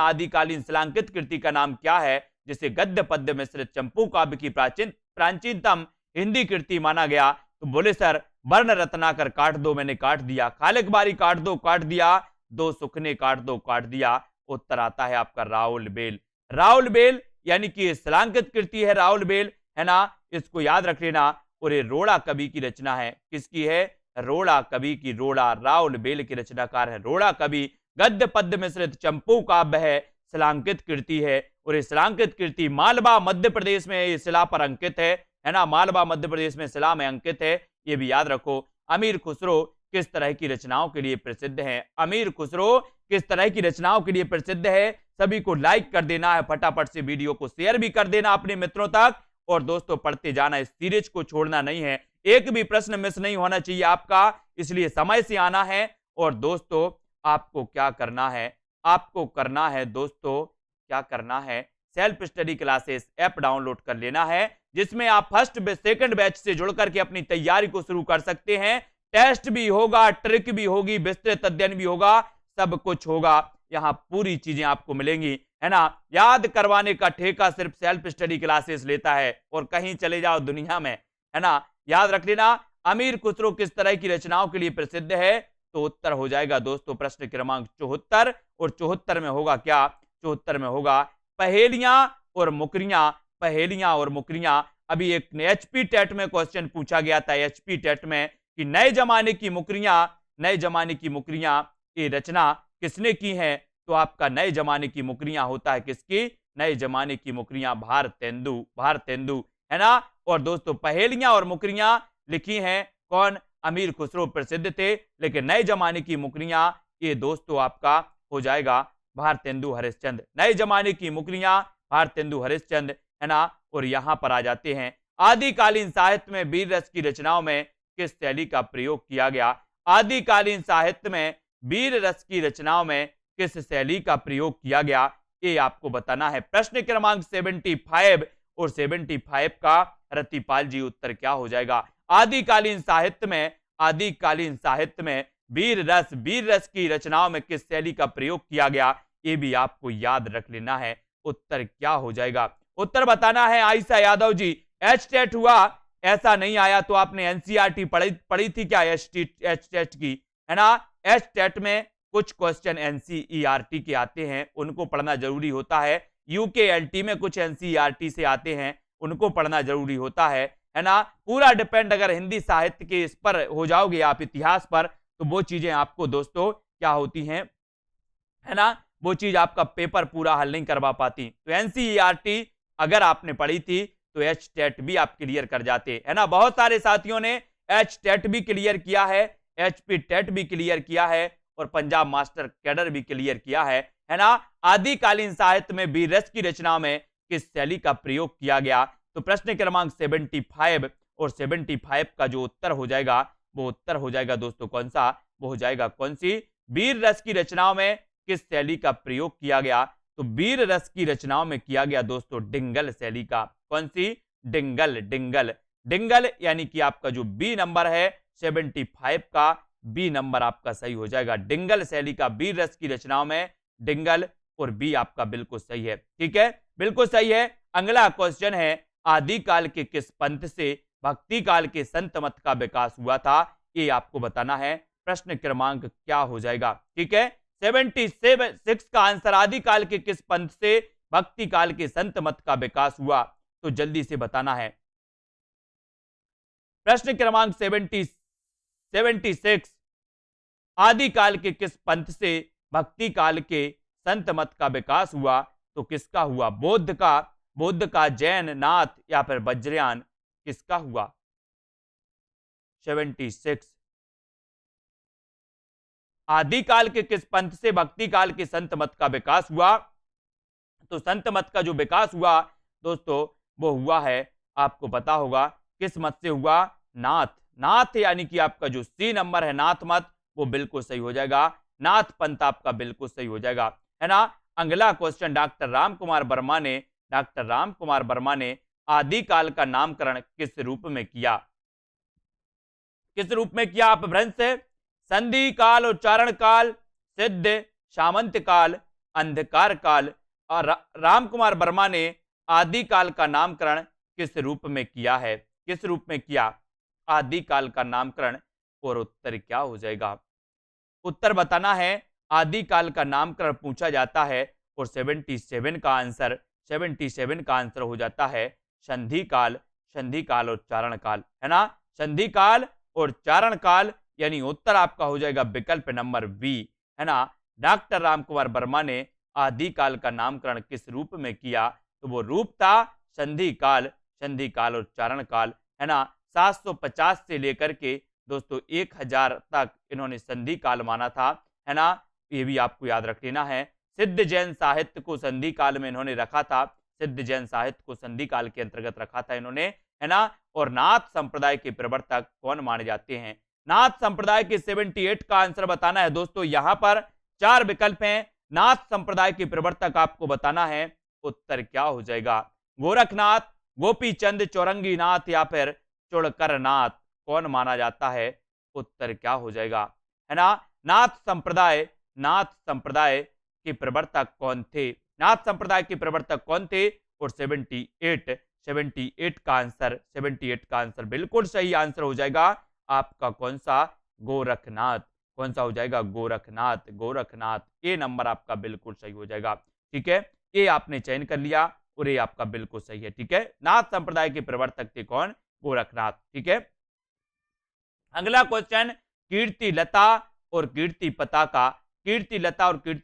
आदिकालीन शिलांकित कृति का नाम क्या है जिसे गद्य पद्य मिश्रित चंपू काव्य की प्राचीनतम हिंदी कृति माना गया? तो बोले सर वर्ण रत्नाकर काट दो, मैंने काट दिया। खालिक बारी काट दो, काट दिया। दो सुखने काट दो, काट दिया। उत्तर आता है आपका राउल बेल। राउल बेल यानी कि शिलांकित कृति है राउल बेल, है ना। इसको याद रख लेना। और ये रोड़ा कवि की रचना है, किसकी है? रोड़ा कवि की। रोड़ा राउल बेल की रचनाकार है रोड़ा कवि। गद्य पद्य मिश्रित चंपू काव्य है, शिलांकित कृति है। और ये शिलांकित कृति मालवा मध्य प्रदेश में ये शिला पर अंकित है ना। मालवा मध्य प्रदेश में शिला में अंकित है, ये भी याद रखो। अमीर खुसरो किस तरह की रचनाओं के लिए प्रसिद्ध है? अमीर खुसरो किस तरह की रचनाओं के लिए प्रसिद्ध है? सभी को लाइक कर देना है, फटाफट से वीडियो को शेयर भी कर देना अपने मित्रों तक। और दोस्तों पढ़ते जाना, इस सीरीज को छोड़ना नहीं है, एक भी प्रश्न मिस नहीं होना चाहिए आपका, इसलिए समय से आना है। और दोस्तों आपको क्या करना है? आपको करना है दोस्तों, क्या करना है? Self study classes app download कर लेना है, जिसमें आप फर्स्ट सेकंड बैच से जुड़ करके अपनी तैयारी को शुरू कर सकते हैं। टेस्ट भी होगा, ट्रिक भी होगी, विस्तृत अध्ययन भी होगा, सब कुछ होगा। यहाँ पूरी चीजें आपको मिलेंगी, है ना। याद करवाने का ठेका सिर्फ सेल्फ स्टडी क्लासेस लेता है, और कहीं चले जाओ दुनिया में, है ना। याद रख लेना। अमीर खुसरो किस तरह की रचनाओं के लिए प्रसिद्ध है? तो उत्तर हो जाएगा दोस्तों प्रश्न क्रमांक 74। और 74 में होगा क्या? 74 में होगा पहेलियां और मुकरियां। पहेलियां और मुकरियां। अभी एक एचपी टेट में क्वेश्चन पूछा गया था, एचपी टेट में, कि नए जमाने की मुकरियां ये रचना किसने की है? तो आपका नए जमाने की मुकरियां होता है किसकी? नए जमाने की मुकरियां भारतेंदु, है ना। और दोस्तों पहेलियां और मुकरियां लिखी हैं कौन? अमीर खुसरो प्रसिद्ध थे, लेकिन नए जमाने की मुकरियां ये दोस्तों आपका हो जाएगा भारतेंदु हरिश्चंद्र। नए जमाने की मुकरियां भारतेंदु हरिश्चंद्र, है ना। और यहां पर आ जाते हैं, आदिकालीन साहित्य में वीर रस की रचनाओं में किस शैली का प्रयोग किया गया? आदिकालीन साहित्य में वीर रस की रचनाओं में किस शैली का प्रयोग किया गया? ये आपको बताना है। प्रश्न क्रमांक 75 और 75 का रतिपाल जी उत्तर क्या हो जाएगा? आदिकालीन साहित्य में वीर रस की रचनाओं में किस शैली का प्रयोग किया गया? ये भी आपको याद रख लेना है। उत्तर क्या हो जाएगा? उत्तर बताना है। आयशा यादव जी, एच टेट हुआ, ऐसा नहीं आया तो आपने एनसीईआरटी पढ़ी थी क्या? एच टेट की, है ना। एच टेट में कुछ क्वेश्चन एनसीईआरटी के आते हैं, उनको पढ़ना जरूरी होता है। यूकेएलटी में कुछ एनसीईआरटी से आते हैं, उनको पढ़ना जरूरी होता है ना। पूरा डिपेंड अगर हिंदी साहित्य के इस पर हो जाओगे आप, इतिहास पर, तो वो चीजें आपको दोस्तों क्या होती हैं, है ना, वो चीज आपका पेपर पूरा हल नहीं करवा पाती। तो एनसीईआरटी अगर आपने पढ़ी थी तो एच टेट भी आप क्लियर कर जाते, है ना। बहुत सारे साथियों ने एच टेट भी क्लियर किया है, एचपी टेट भी क्लियर किया है, और पंजाब मास्टर कैडर भी क्लियर किया है ना। आदिकालीन साहित्य में वीर रस की रचना में किस शैली का प्रयोग किया गया? तो प्रश्न क्रमांक 75 और 75 का जो उत्तर हो जाएगा, वो उत्तर हो जाएगा दोस्तों कौन सा? वो हो जाएगा कौन सी? वीर रस की रचनाओं में किस शैली का प्रयोग किया गया? तो वीर रस की रचनाओं में किया गया दोस्तों डिंगल शैली का। कौन सी? डिंगल, डिंगल, डिंगल, यानी कि आपका जो बी नंबर है 75 का बी नंबर आपका सही हो जाएगा। डिंगल शैली का वीर रस की रचनाओं में डिंगल और बी आपका बिल्कुल सही है। ठीक है, बिल्कुल सही है। अगला क्वेश्चन है, आदिकाल के किस पंथ से भक्ति काल के संत मत का विकास हुआ था? ये आपको बताना है। प्रश्न क्रमांक क्या हो जाएगा? ठीक है, 76 का आंसर, आदिकाल के किस पंथ से भक्ति काल के संत मत का विकास हुआ? तो जल्दी से बताना है। प्रश्न क्रमांक 76, आदिकाल के किस पंथ से भक्ति काल के संत मत का विकास हुआ? तो किसका हुआ? बौद्ध का, जैन, नाथ या फिर वज्रयान, किसका हुआ? 76, आदिकाल के किस पंथ से भक्ति काल के संत मत का विकास हुआ? तो संत मत का जो विकास हुआ दोस्तों वो हुआ है, आपको पता होगा किस मत से हुआ? नाथ, नाथ, यानी कि आपका जो सी नंबर है नाथ मत, वो बिल्कुल सही हो जाएगा। नाथ पंथ आपका बिल्कुल सही हो जाएगा, है ना। अगला क्वेश्चन, डॉक्टर राम कुमार वर्मा ने आदिकाल का नामकरण किस रूप में किया? किस रूप में किया? आप भ्रंश से संधि काल, उच्चारण काल, सिद्ध, सामंत काल, अंधकार काल। और राम कुमार वर्मा ने आदिकाल का नामकरण किस रूप में किया है? किस रूप में किया आदिकाल का नामकरण? और उत्तर क्या हो जाएगा? उत्तर बताना है। आदिकाल का नामकरण पूछा जाता है और 77 का आंसर हो जाता है संधि काल, और चारण काल, है ना। संधि काल और चारण काल, यानी उत्तर आपका हो जाएगा विकल्प नंबर बी, है ना। डॉक्टर राम कुमार वर्मा ने आदिकाल का नामकरण किस रूप में किया? तो वो रूप था संधि काल और चारण काल, है ना। 750 से लेकर के दोस्तों 1000 तक इन्होंने संधि काल माना था, है ना। ये भी आपको याद रख लेना है। सिद्ध जैन साहित्य को संधि काल में इन्होंने रखा था, सिद्ध जैन साहित्य को संधि काल के अंतर्गत रखा था इन्होंने, है ना। और नाथ संप्रदाय के प्रवर्तक कौन माने जाते हैं? नाथ संप्रदाय के 78 का आंसर बताना है दोस्तों। यहां पर 4 विकल्प हैं। नाथ संप्रदाय के प्रवर्तक आपको बताना है, उत्तर क्या हो जाएगा? गोरखनाथ, गोपीचंद, चौरंगी नाथ या फिर चुड़कर नाथ, कौन माना जाता है? उत्तर क्या हो जाएगा, है ना। नाथ संप्रदाय के प्रवर्तक कौन थे? नाथ संप्रदाय के प्रवर्तक कौन थे? और 78 का आंसर बिल्कुल सही आंसर हो जाएगा आपका। कौन सा? गोरखनाथ। कौन सा हो जाएगा? गोरखनाथ। ए नंबर आपका बिल्कुल सही हो जाएगा। ठीक है, ये आपने चयन कर लिया और ये आपका बिल्कुल सही है। ठीक है, नाथ संप्रदाय के प्रवर्तक थे कौन? गोरखनाथ। ठीक है, अगला क्वेश्चन, कीर्ति लता और कीर्ति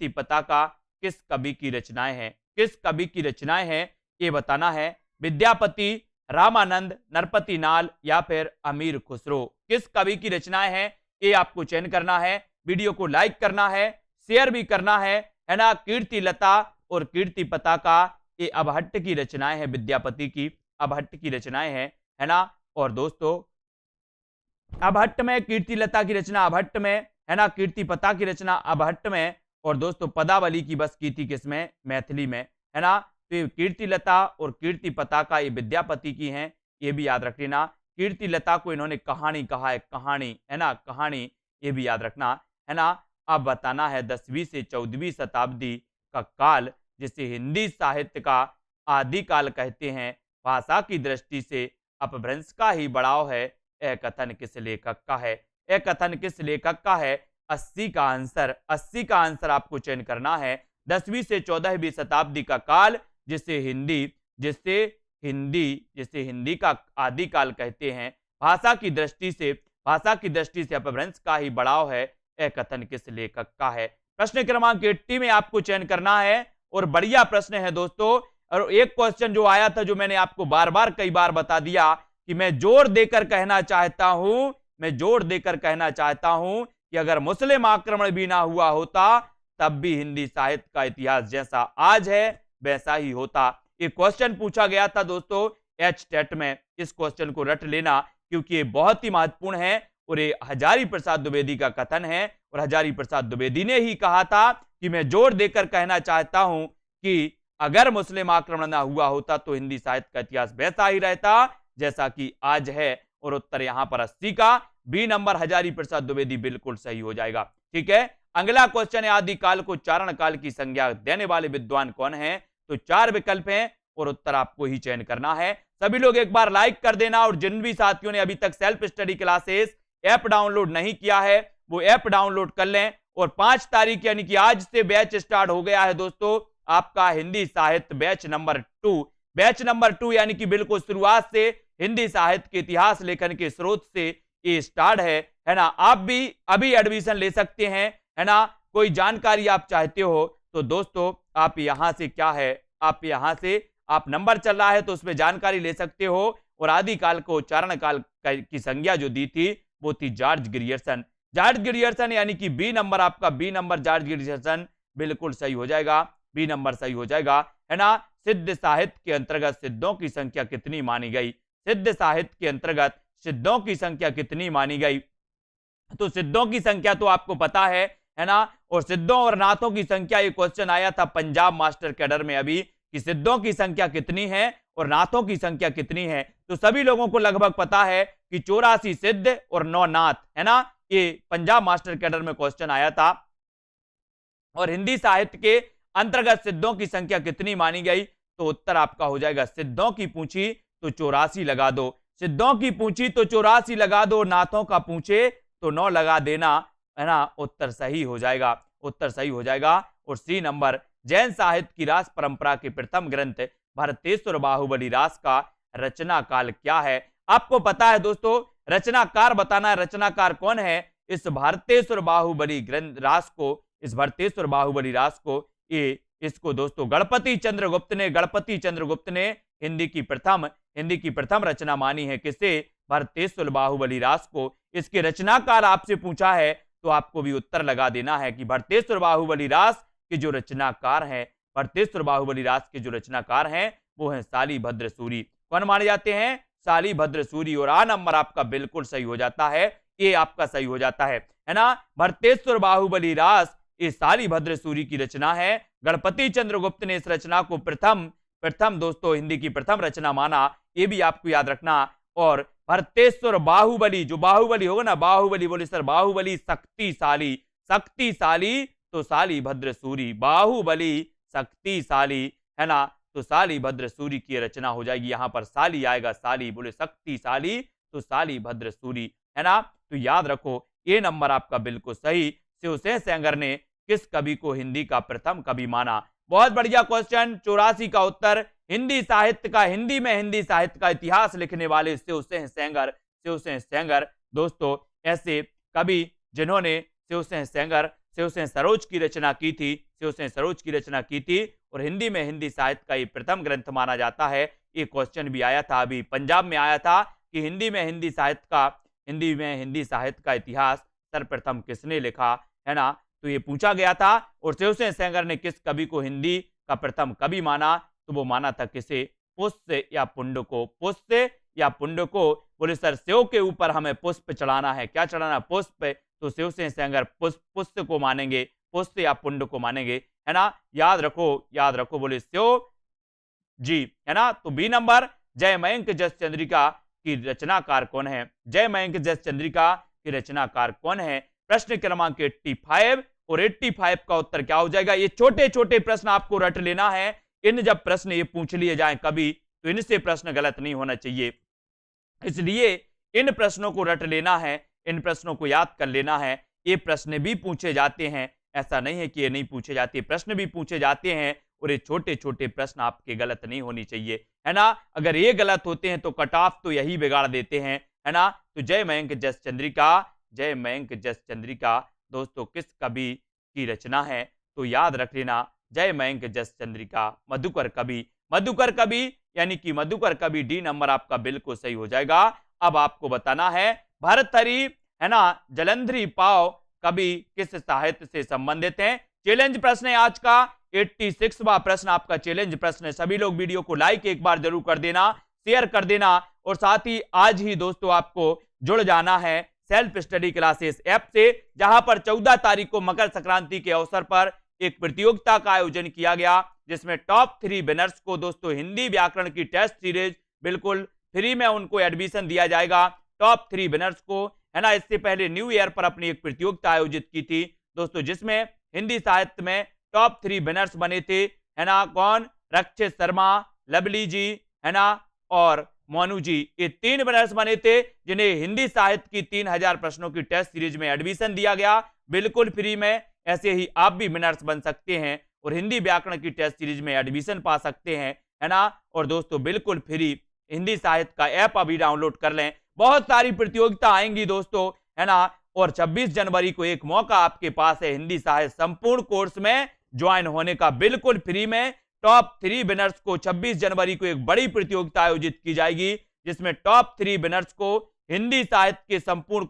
पताका किस कवि की रचनाएं हैं? किस कवि की रचनाएं हैं ये बताना है। विद्यापति, रामानंद, नरपति नाल या फिर अमीर खुसरो, किस कवि की रचनाएं हैं ये आपको चयन करना है। वीडियो को लाइक करना है, शेयर भी करना है ना। कीर्ति लता और कीर्ति पताका ये अबहट्ट की रचनाएं हैं, विद्यापति की अबहट्ट की रचनाएं हैं, है ना। और दोस्तों अबहट्ट में कीर्ति लता की रचना अबहट्ट में, है ना। कीर्ति पता की रचना अबहट्ट में। और दोस्तों पदावली की बस की थी किसमें? मैथिली में, है ना। तो कीर्ति लता और कीर्ति पताका ये विद्यापति की हैं, ये भी याद रख लेना। कीर्ति लता को इन्होंने कहानी कहा है, कहानी, है ना, कहानी, ये भी याद रखना, है ना। अब बताना है 10वीं से 14वीं शताब्दी का काल, जिसे हिंदी साहित्य का आदिकाल कहते हैं, भाषा की दृष्टि से अपभ्रंश का ही बढ़ाव है। यह कथन किस लेखक का है? यह कथन किस लेखक का है? 80 का आंसर आपको चयन करना है। 10वीं से 14वीं शताब्दी का काल, जिसे हिंदी का आदिकाल कहते हैं, भाषा की दृष्टि से अपभ्रंश का ही बढ़ाव है। यह कथन किस लेखक का है? प्रश्न क्रमांक 80 में आपको चयन करना है और बढ़िया प्रश्न है दोस्तों। और एक क्वेश्चन जो आया था, जो मैंने आपको कई बार बता दिया कि मैं जोर देकर कहना चाहता हूं कि अगर मुस्लिम आक्रमण भी ना हुआ होता तब भी हिंदी साहित्य का इतिहास जैसा आज है वैसा ही होता। ये क्वेश्चन पूछा गया था दोस्तों एचटेट में। इस क्वेश्चन को रट लेना क्योंकि ये बहुत ही महत्वपूर्ण है और ये हजारी प्रसाद द्विवेदी का कथन है। और हजारी प्रसाद द्विवेदी ने ही कहा था कि मैं जोर देकर कहना चाहता हूं कि अगर मुस्लिम आक्रमण ना हुआ होता तो हिंदी साहित्य का इतिहास वैसा ही रहता जैसा कि आज है। और उत्तर यहां पर 80 का बी नंबर हजारी प्रसाद द्विवेदी बिल्कुल सही हो जाएगा। ठीक है, अगला क्वेश्चन है आदिकाल को चारण काल की संज्ञा देने वाले विद्वान कौन है? तो 4 विकल्प हैं और उत्तर आपको ही चयन करना है। सभी लोग एक बार लाइक कर देना और जिन भी साथियों ने अभी तक self study classes app download नहीं किया है वो ऐप डाउनलोड कर लें। और 5 तारीख यानी कि आज से बैच स्टार्ट हो गया है दोस्तों आपका हिंदी साहित्य बैच नंबर 2। बैच नंबर 2 यानी कि बिल्कुल शुरुआत से हिंदी साहित्य के इतिहास लेखन के स्रोत से ये स्टार्ट है ना। आप भी अभी एडमिशन ले सकते हैं, है ना। कोई जानकारी आप चाहते हो तो दोस्तों आप यहां से क्या है, आप यहां से आप नंबर चल रहा है तो उसमें जानकारी ले सकते हो। और आदिकाल को चारण काल की संज्ञा जो दी थी वो थी जॉर्ज ग्रियर्सन। जॉर्ज ग्रियर्सन यानी कि बी नंबर आपका, बी नंबर जॉर्ज ग्रियर्सन बिल्कुल सही हो जाएगा, बी नंबर सही हो जाएगा, है ना। सिद्ध साहित्य के अंतर्गत सिद्धों की संख्या कितनी मानी गई? सिद्ध साहित्य के अंतर्गत सिद्धों की संख्या कितनी मानी गई? तो सिद्धों की संख्या तो आपको पता है ना। और सिद्धों और नाथों की संख्या, ये क्वेश्चन आया था पंजाब मास्टर कैडर में अभी कि सिद्धों की संख्या कितनी है और नाथों की संख्या कितनी है। तो सभी लोगों को लगभग पता है कि 84 सिद्ध और 9 नाथ, है ना। ये पंजाब मास्टर कैडर में क्वेश्चन आया था। और हिंदी साहित्य के अंतर्गत सिद्धों की संख्या कितनी मानी गई? तो उत्तर आपका हो जाएगा, सिद्धों की पूछी तो 84 लगा दो, सिद्धों की पूछी तो 84 लगा दो, नाथों का पूछे तो 9 लगा देना, है ना। उत्तर सही हो जाएगा, उत्तर सही हो जाएगा। और सी नंबर, जैन साहित्य की रास परंपरा के प्रथम ग्रंथ भरतेश्वर बाहुबली रास का रचना काल क्या है? आपको पता है दोस्तों, रचनाकार बताना है, रचनाकार कौन है इस भरतेश्वर बाहुबली ग्रंथ रास को, इस भरतेश्वर बाहुबली रास को, ये इसको दोस्तों गणपति चंद्रगुप्त ने हिंदी की प्रथम रचना मानी है। किसे? भरतेश्वर बाहुबली रास को। इसके रचनाकार आपसे पूछा है तो आपको भी उत्तर लगा देना है कि भरतेश्वर बाहुबली रास के जो रचनाकार हैं, भरतेश्वर बाहुबली रास के जो रचनाकार हैं वो हैं शालिभद्र सूरी। कौन माने जाते हैं? शालिभद्र सूरी। और आ नंबर आपका बिल्कुल सही हो जाता है, ये आपका सही हो जाता है ना। भरतेश्वर बाहुबली रास ये शालिभद्र सूरी की रचना है। गणपति चंद्रगुप्त ने इस रचना को प्रथम दोस्तों हिंदी की प्रथम रचना माना, ये भी आपको याद रखना। और भरतेश्वर बाहुबली, जो बाहुबली होगा ना, बाहुबली बोले सर, बाहुबली शक्तिशाली, तो शालिभद्र सूरी, बाहुबली शक्तिशाली, है ना। तो शालिभद्र सूरी की रचना हो जाएगी, यहां पर शाली आएगा, शाली बोले शक्तिशाली तो शालिभद्र सूरी, है ना। तो याद रखो ये नंबर आपका बिल्कुल सही। शिवसेन सेंगर ने किस कवि को हिंदी का प्रथम कवि माना? बहुत बढ़िया क्वेश्चन। 84 का उत्तर हिंदी में हिंदी साहित्य का इतिहास लिखने वाले शिवसेन सेंगर दोस्तों, ऐसे कवि जिन्होंने शिवसेन सरोज की रचना की थी, और हिंदी में हिंदी साहित्य का ये प्रथम ग्रंथ माना जाता है। ये क्वेश्चन भी आया था, अभी पंजाब में आया था कि हिंदी में हिंदी साहित्य का इतिहास सर्वप्रथम किसने लिखा, है ना। तो ये पूछा गया था। और शिवसेन सेंगर ने किस कवि को हिंदी का प्रथम कवि माना? तो वो माना था किसे? पुष्य या पुंड को। पुष्य या पुंड को। बोले सर सेव के ऊपर हमें पुष्प चढ़ाना है, क्या चढ़ाना? पुष्प। तो शिवसेन सेंगर पुष्य को मानेंगे, पुष्य या पुंड को मानेंगे, है ना। याद रखो बोले सेव जी, है ना। तो बी नंबर, जयमयंक जस चंद्रिका की रचनाकार कौन है? जयमयंक जस चंद्रिका की रचनाकार कौन है? प्रश्न क्रमांक 85 और 85 का उत्तर क्या हो जाएगा? ये छोटे छोटे प्रश्न आपको रट लेना है। इन जब प्रश्न ये पूछ लिए जाएं कभी तो इनसे प्रश्न गलत नहीं होना चाहिए, इसलिए इन प्रश्नों को रट लेना है, इन प्रश्नों को याद कर लेना है। ये प्रश्न भी पूछे जाते हैं, ऐसा नहीं है कि ये नहीं पूछे जाते, प्रश्न भी पूछे जाते हैं। और ये छोटे छोटे प्रश्न आपके गलत नहीं होनी चाहिए, है ना। अगर ये गलत होते हैं तो कट ऑफ तो यही बिगाड़ देते हैं, है ना। तो जयमयंक जस चंद्रिका दोस्तों किस कवि की रचना है? तो याद रख लेना, जयमयंक जस चंद्रिका मधुकर कवि यानी कि मधुकर कवि। डी नंबर आपका बिल्कुल सही हो जाएगा। अब आपको बताना है भर्तृहरि, है ना, जलंधरी पाव कवि किस साहित्य से संबंधित हैं? चैलेंज प्रश्न है आज का, 86वां प्रश्न आपका चैलेंज प्रश्न है। सभी लोग वीडियो को लाइक एक बार जरूर कर देना, शेयर कर देना, और साथ ही आज ही दोस्तों आपको जुड़ जाना है सेल्फ स्टडी क्लासेस ऐप से, जहां पर 14 तारीख को मकर संक्रांति के अवसर पर एक प्रतियोगिता का आयोजन किया गया, जिसमें टॉप 3 विनर्स को दोस्तों हिंदी व्याकरण की टेस्ट सीरीज बिल्कुल फ्री में उनको एडमिशन दिया जाएगा। टॉप 3 विनर्स को, है ना। इससे पहले न्यू ईयर पर अपनी एक प्रतियोगिता आयोजित की थी दोस्तों, जिसमें हिंदी साहित्य में टॉप 3 विनर्स बने थे, है ना। कौन? रक्षित शर्मा, लवली जी, है ना, और मोनू जी। ये 3 विनर्स बने थे जिन्हें हिंदी साहित्य की 3000 प्रश्नों की टेस्ट सीरीज में एडमिशन दिया गया बिल्कुल फ्री में। ऐसे ही आप भी विनर्स बन सकते हैं और हिंदी व्याकरण की टेस्ट सीरीज में एडमिशन पा सकते हैं, है ना। और दोस्तों बिल्कुल फ्री हिंदी साहित्य का ऐप अभी डाउनलोड कर लें। बहुत सारी प्रतियोगिता आएंगी दोस्तों, है ना। और 26 जनवरी को एक मौका आपके पास है हिंदी साहित्य संपूर्ण कोर्स में ज्वाइन होने का बिल्कुल फ्री में। टॉप 3 विनर्स को 26 जनवरी को एक बड़ी प्रतियोगिता आयोजित की जाएगी, जिसमें टॉप 3 विनर्स को हिंदी साहित्य के संपूर्ण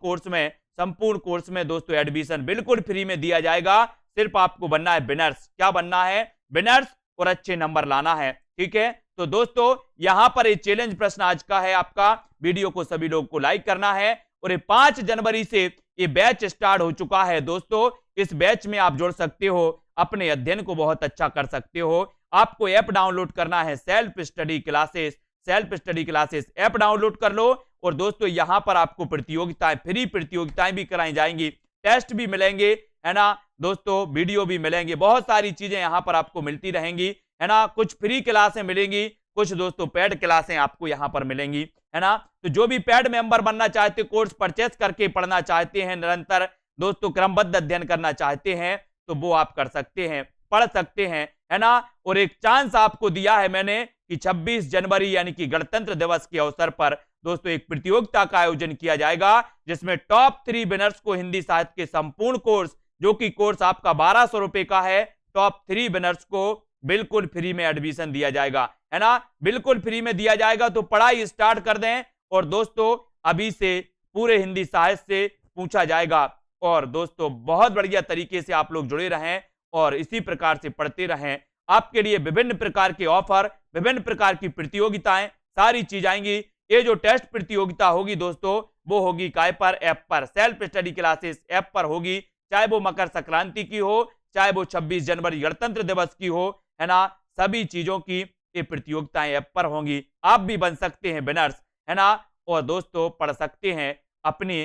कोर्स में दोस्तों एडमिशन बिल्कुल फ्री में दिया जाएगा। सिर्फ आपको बनना है विनर्स। क्या बनना है? विनर्स, और अच्छे नंबर लाना है, ठीक है। तो दोस्तों यहां पर एक चैलेंज प्रश्न आज का है आपका। वीडियो को सभी लोग को लाइक करना है। और 5 जनवरी से ये बैच स्टार्ट हो चुका है दोस्तों। इस बैच में आप जुड़ सकते हो, अपने अध्ययन को बहुत अच्छा कर सकते हो। आपको ऐप डाउनलोड करना है self study classes app download कर लो। और दोस्तों यहां पर आपको प्रतियोगिताएं, फ्री प्रतियोगिताएं भी कराई जाएंगी, टेस्ट भी मिलेंगे, है ना दोस्तों, वीडियो भी मिलेंगे, बहुत सारी चीजें यहां पर आपको मिलती रहेंगी, है ना। कुछ फ्री क्लासें मिलेंगी, कुछ दोस्तों पेड क्लासें आपको यहां पर मिलेंगी, है ना। तो जो भी पेड मेंबर बनना चाहते, कोर्स परचेस करके पढ़ना चाहते हैं, निरंतर दोस्तों क्रमबद्ध अध्ययन करना चाहते हैं, तो वो आप कर सकते हैं, पढ़ सकते हैं, है ना। और एक चांस आपको दिया है मैंने कि 26 जनवरी यानी कि गणतंत्र दिवस के अवसर पर दोस्तों एक प्रतियोगिता का आयोजन किया जाएगा, जिसमें टॉप 3 विनर्स को हिंदी साहित्य के संपूर्ण कोर्स, जो कि कोर्स आपका 1200 रुपए का है, टॉप 3 विनर्स को बिल्कुल फ्री में एडमिशन दिया जाएगा, है ना। बिल्कुल फ्री में दिया जाएगा। तो पढ़ाई स्टार्ट कर दें। और दोस्तों अभी से पूरे हिंदी साहित्य से पूछा जाएगा। और दोस्तों बहुत बढ़िया तरीके से आप लोग जुड़े रहें और इसी प्रकार से पढ़ते रहें। आपके लिए विभिन्न प्रकार के ऑफर, विभिन्न प्रकार की प्रतियोगिताएं, सारी चीज आएंगी। ये जो टेस्ट प्रतियोगिता होगी दोस्तों, वो होगी काय पर? ऐप पर, सेल्फ स्टडी क्लासेस ऐप पर होगी। चाहे वो मकर संक्रांति की हो, चाहे वो 26 जनवरी गणतंत्र दिवस की हो, है ना, सभी चीजों की ये प्रतियोगिताएं ऐप पर होंगी। आप भी बन सकते हैं विनर्स, है ना। और दोस्तों पढ़ सकते हैं अपनी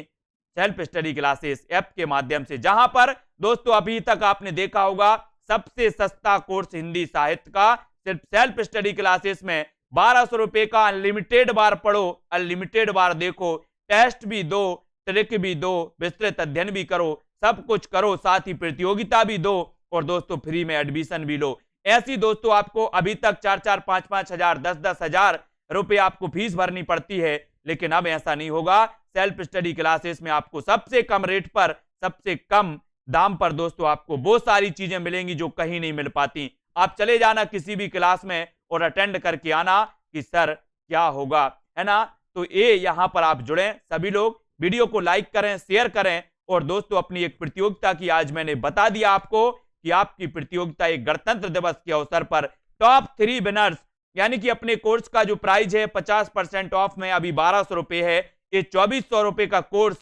सेल्फ स्टडी क्लासेस ऐप के माध्यम से, जहां पर दोस्तों अभी तक आपने देखा होगा सबसे सस्ता कोर्स हिंदी साहित्य का सिर्फ सेल्फ स्टडी क्लासेस में 1200 रुपए का। अनलिमिटेड बार पढ़ो, अनलिमिटेड बार देखो, टेस्ट भी दो, ट्रिक भी दो, विस्तृत अध्ययन भी करो, सब कुछ करो, साथ ही प्रतियोगिता भी दो और दोस्तों फ्री में एडमिशन भी लो। ऐसी दोस्तों आपको अभी तक 4-4, 5-5 हजार, 10-10 हजार रुपए आपको फीस भरनी पड़ती है, लेकिन अब ऐसा नहीं होगा। सेल्फ स्टडी क्लासेस में आपको सबसे कम रेट पर, सबसे कम दाम पर दोस्तों आपको वो सारी चीजें मिलेंगी जो कहीं नहीं मिल पाती। आप चले जाना किसी भी क्लास में और अटेंड करके आना कि सर क्या होगा, है ना। तो ये यहां पर आप जुड़ें सभी लोग, वीडियो को लाइक करें, शेयर करें। और दोस्तों अपनी एक प्रतियोगिता की आज मैंने बता दिया आपको कि आपकी प्रतियोगिता एक गणतंत्र दिवस के अवसर पर टॉप 3 विनर्स, यानी कि अपने कोर्स का जो प्राइस है 50% ऑफ में अभी 1200 रुपए है। ये 2400 रुपए का कोर्स,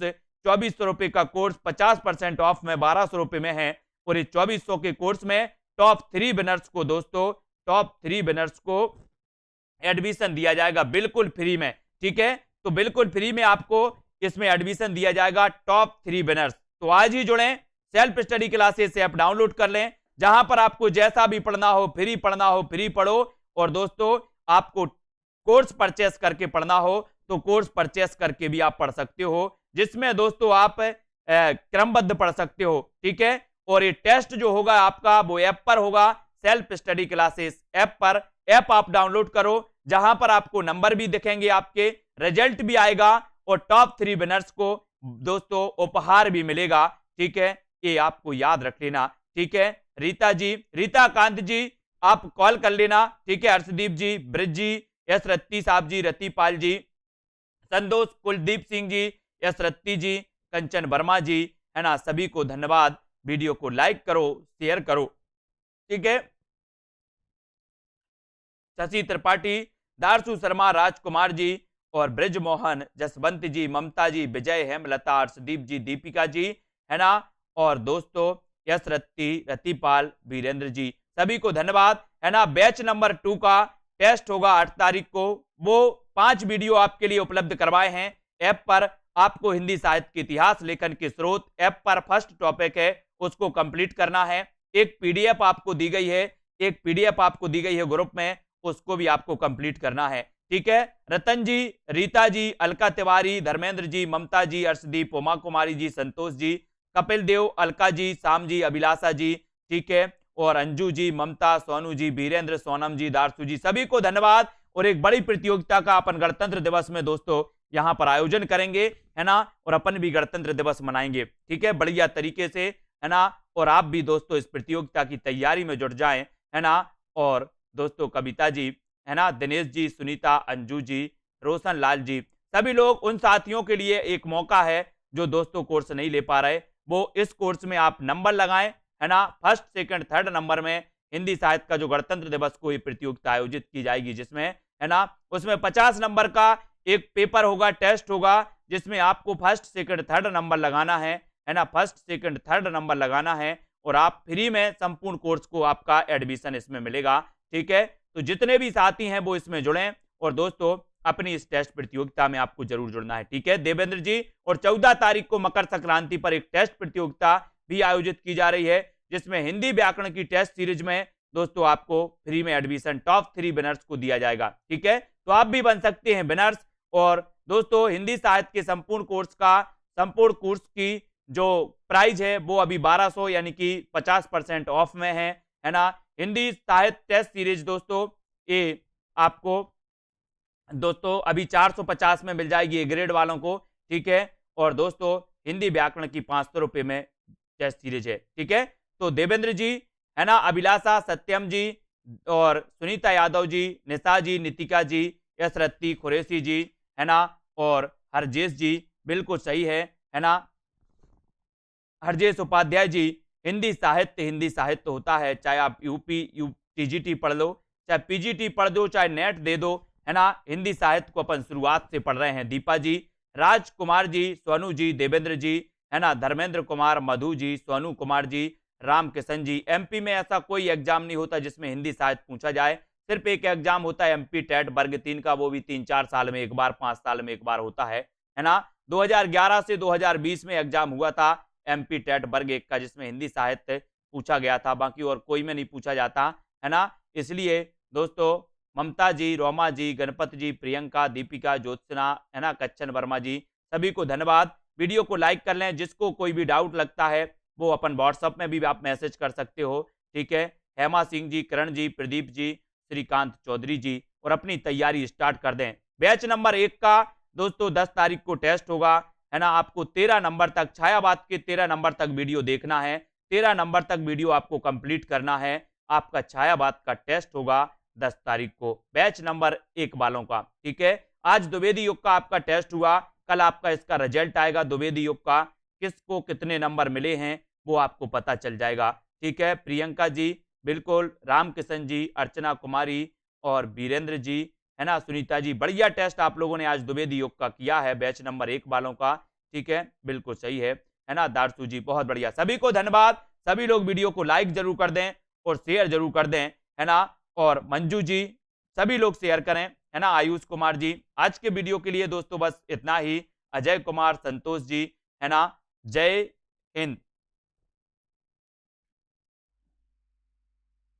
2400 रुपए का कोर्स 50% ऑफ में 1200 रुपए में है। और ये 2400 के कोर्स में टॉप 3 विनर्स को दोस्तों, टॉप 3 विनर्स को एडमिशन दिया जाएगा बिल्कुल फ्री में, ठीक है। तो बिल्कुल फ्री में आपको इसमें एडमिशन दिया जाएगा टॉप 3 विनर्स। तो आज ही जुड़ें, self study classes app download कर लें, जहां पर आपको जैसा भी पढ़ना हो, फ्री पढ़ो। और दोस्तों आपको कोर्स परचेस करके पढ़ना हो तो कोर्स परचेस करके भी आप पढ़ सकते हो, जिसमें दोस्तों आप क्रमबद्ध पढ़ सकते हो, ठीक है। और ये टेस्ट जो होगा आपका वो ऐप पर होगा, सेल्फ स्टडी क्लासेस ऐप पर। ऐप आप डाउनलोड करो, जहां पर आपको नंबर भी दिखेंगे, आपके रिजल्ट भी आएगा और टॉप 3 विनर्स को दोस्तों उपहार भी मिलेगा, ठीक है। ये आपको याद रख लेना, ठीक है। रीता कांत जी आप कॉल कर लेना, ठीक है। हर्षदीप जी, ब्रिज जी, यस रत्ती साहब जी, रतिपाल जी, संतोष, कुलदीप सिंह जी, यस रत्ती जी, कंचन वर्मा जी, है ना, सभी को धन्यवाद। वीडियो को लाइक करो, शेयर करो, ठीक है। शशि त्रिपाठी, दारसू शर्मा, राजकुमार जी और ब्रिजमोहन, जसवंत जी, ममता जी, विजय, हेमलता, हर्षदीप जी, दीपिका जी, है ना। और दोस्तों यश रत्ती, रतिपाल, वीरेंद्र जी, सभी को धन्यवाद, है ना, बैच नंबर 2 का टेस्ट होगा 8 तारीख को। वो 5 वीडियो आपके लिए उपलब्ध करवाए हैं ऐप पर। आपको हिंदी साहित्य के इतिहास लेखन के स्रोत ऐप पर फर्स्ट टॉपिक है, उसको कंप्लीट करना है। एक पीडीएफ आपको दी गई है, एक पीडीएफ आपको दी गई है ग्रुप में, उसको भी आपको कंप्लीट करना है। ठीक है, रतन जी, रीता जी, अलका तिवारी, धर्मेंद्र जी, ममता जी, अर्शदीप, उमा कुमारी जी, संतोष जी, कपिल देव, अलका जी, शाम जी, अभिलाषा जी, ठीक है, और अंजू जी, ममता, सोनू जी, वीरेंद्र, सोनम जी, दारसू जी, सभी को धन्यवाद। और एक बड़ी प्रतियोगिता का अपन गणतंत्र दिवस में दोस्तों यहां पर आयोजन करेंगे, है ना, और अपन भी गणतंत्र दिवस मनाएंगे, ठीक है, बढ़िया तरीके से, है ना। और आप भी दोस्तों इस प्रतियोगिता की तैयारी में जुट जाएं, है ना। और दोस्तों कविता जी, है ना, दिनेश जी, सुनीता, अंजू जी, रोशन लाल जी, सभी लोग, उन साथियों के लिए एक मौका है जो दोस्तों कोर्स नहीं ले पा रहे, वो इस कोर्स में आप नंबर लगाएं, है ना। फर्स्ट, सेकंड, थर्ड नंबर में हिंदी साहित्य का जो गणतंत्र दिवस को ये प्रतियोगिता आयोजित की जाएगी, जिसमें, है ना, उसमें 50 नंबर का एक पेपर होगा, टेस्ट होगा, जिसमें आपको फर्स्ट, सेकंड, थर्ड नंबर लगाना है ना, फर्स्ट, सेकंड, थर्ड नंबर लगाना है। और आप फ्री में संपूर्ण कोर्स को आपका एडमिशन इसमें मिलेगा, ठीक है। तो जितने भी साथी हैं वो इसमें जुड़ें, और दोस्तों अपनी इस टेस्ट प्रतियोगिता में आपको जरूर जुड़ना है, ठीक है देवेंद्र जी। और 14 तारीख को मकर संक्रांति पर एक टेस्ट प्रतियोगिता भी आयोजित की जा रही है, जिसमें हिंदी व्याकरण की टेस्ट सीरीज में दोस्तों आपको फ्री में एडमिशन टॉप 3 विनर्स को दिया जाएगा, ठीक है। तो आप भी बन सकते हैं विनर्स। और दोस्तों हिंदी साहित्य के संपूर्ण कोर्स की जो प्राइस है वो अभी 1200 यानी कि 50% ऑफ में है ना। हिंदी साहित्य टेस्ट सीरीज दोस्तों ये आपको दोस्तों अभी 450 में मिल जाएगी ए ग्रेड वालों को, ठीक है। और दोस्तों हिंदी व्याकरण की 500 रुपए में टेस्ट सीरीज है, ठीक है। तो देवेंद्र जी, है ना, अभिलाषा, सत्यम जी, और सुनीता यादव जी, निशा जी, नितिका जी, यश रत्ती, खुरेशी जी, है ना, और हरजेश जी, बिल्कुल सही है ना, हरजेश उपाध्याय जी। हिंदी साहित्य होता है, चाहे आप टीजीटी पढ़ लो, चाहे पीजीटी पढ़ दो, चाहे नेट दे दो, है ना। हिंदी साहित्य को अपन शुरुआत से पढ़ रहे हैं। दीपा जी, राजकुमार जी, सोनू जी, देवेंद्र जी, है ना, धर्मेंद्र कुमार, मधु जी, सोनू कुमार जी, राम किशन जी। एमपी में ऐसा कोई एग्जाम नहीं होता जिसमें हिंदी साहित्य पूछा जाए, सिर्फ एक एग्जाम होता है एमपी टेट वर्ग 3 का, वो भी 3-4 साल में एक बार, 5 साल में एक बार होता है ना। 2011 से 2020 में एग्जाम हुआ था एमपी टेट वर्ग 1 का, जिसमें हिंदी साहित्य पूछा गया था, बाकी और कोई में नहीं पूछा जाता, है ना। इसलिए दोस्तों ममता जी, रोमा जी, गणपत जी, प्रियंका, दीपिका, ज्योत्सना, है ना, कच्चन वर्मा जी, सभी को धन्यवाद। वीडियो को लाइक कर लें, जिसको कोई भी डाउट लगता है वो अपन व्हाट्सएप में भी आप मैसेज कर सकते हो, ठीक है। हेमा सिंह जी, करण जी, प्रदीप जी, श्रीकांत चौधरी जी, और अपनी तैयारी स्टार्ट कर दें। बैच नंबर 1 का दोस्तों 10 तारीख को टेस्ट होगा, है ना। आपको 13 नंबर तक, छायावाद के 13 नंबर तक वीडियो देखना है, 13 नंबर तक वीडियो आपको कंप्लीट करना है। आपका छायावाद का टेस्ट होगा 10 तारीख को, बैच नंबर 1 वालों का, ठीक है। आज द्विवेदी युग का आपका टेस्ट हुआ, कल आपका इसका रिजल्ट आएगा द्विवेदी युग का, किसको कितने नंबर मिले हैं वो आपको पता चल जाएगा, ठीक है। प्रियंका जी, बिल्कुल, रामकिशन जी, अर्चना कुमारी और वीरेंद्र जी, है ना, सुनीता जी, बढ़िया टेस्ट आप लोगों ने आज द्विवेदी योग का किया है बैच नंबर 1 वालों का, ठीक है, बिल्कुल सही है ना। दारसू जी, बहुत बढ़िया, सभी को धन्यवाद। सभी लोग वीडियो को लाइक जरूर कर दें और शेयर जरूर कर दें, है ना। और मंजू जी, सभी लोग शेयर करें, है ना। आयुष कुमार जी, आज के वीडियो के लिए दोस्तों बस इतना ही। अजय कुमार, संतोष जी, है ना, जय हिंद।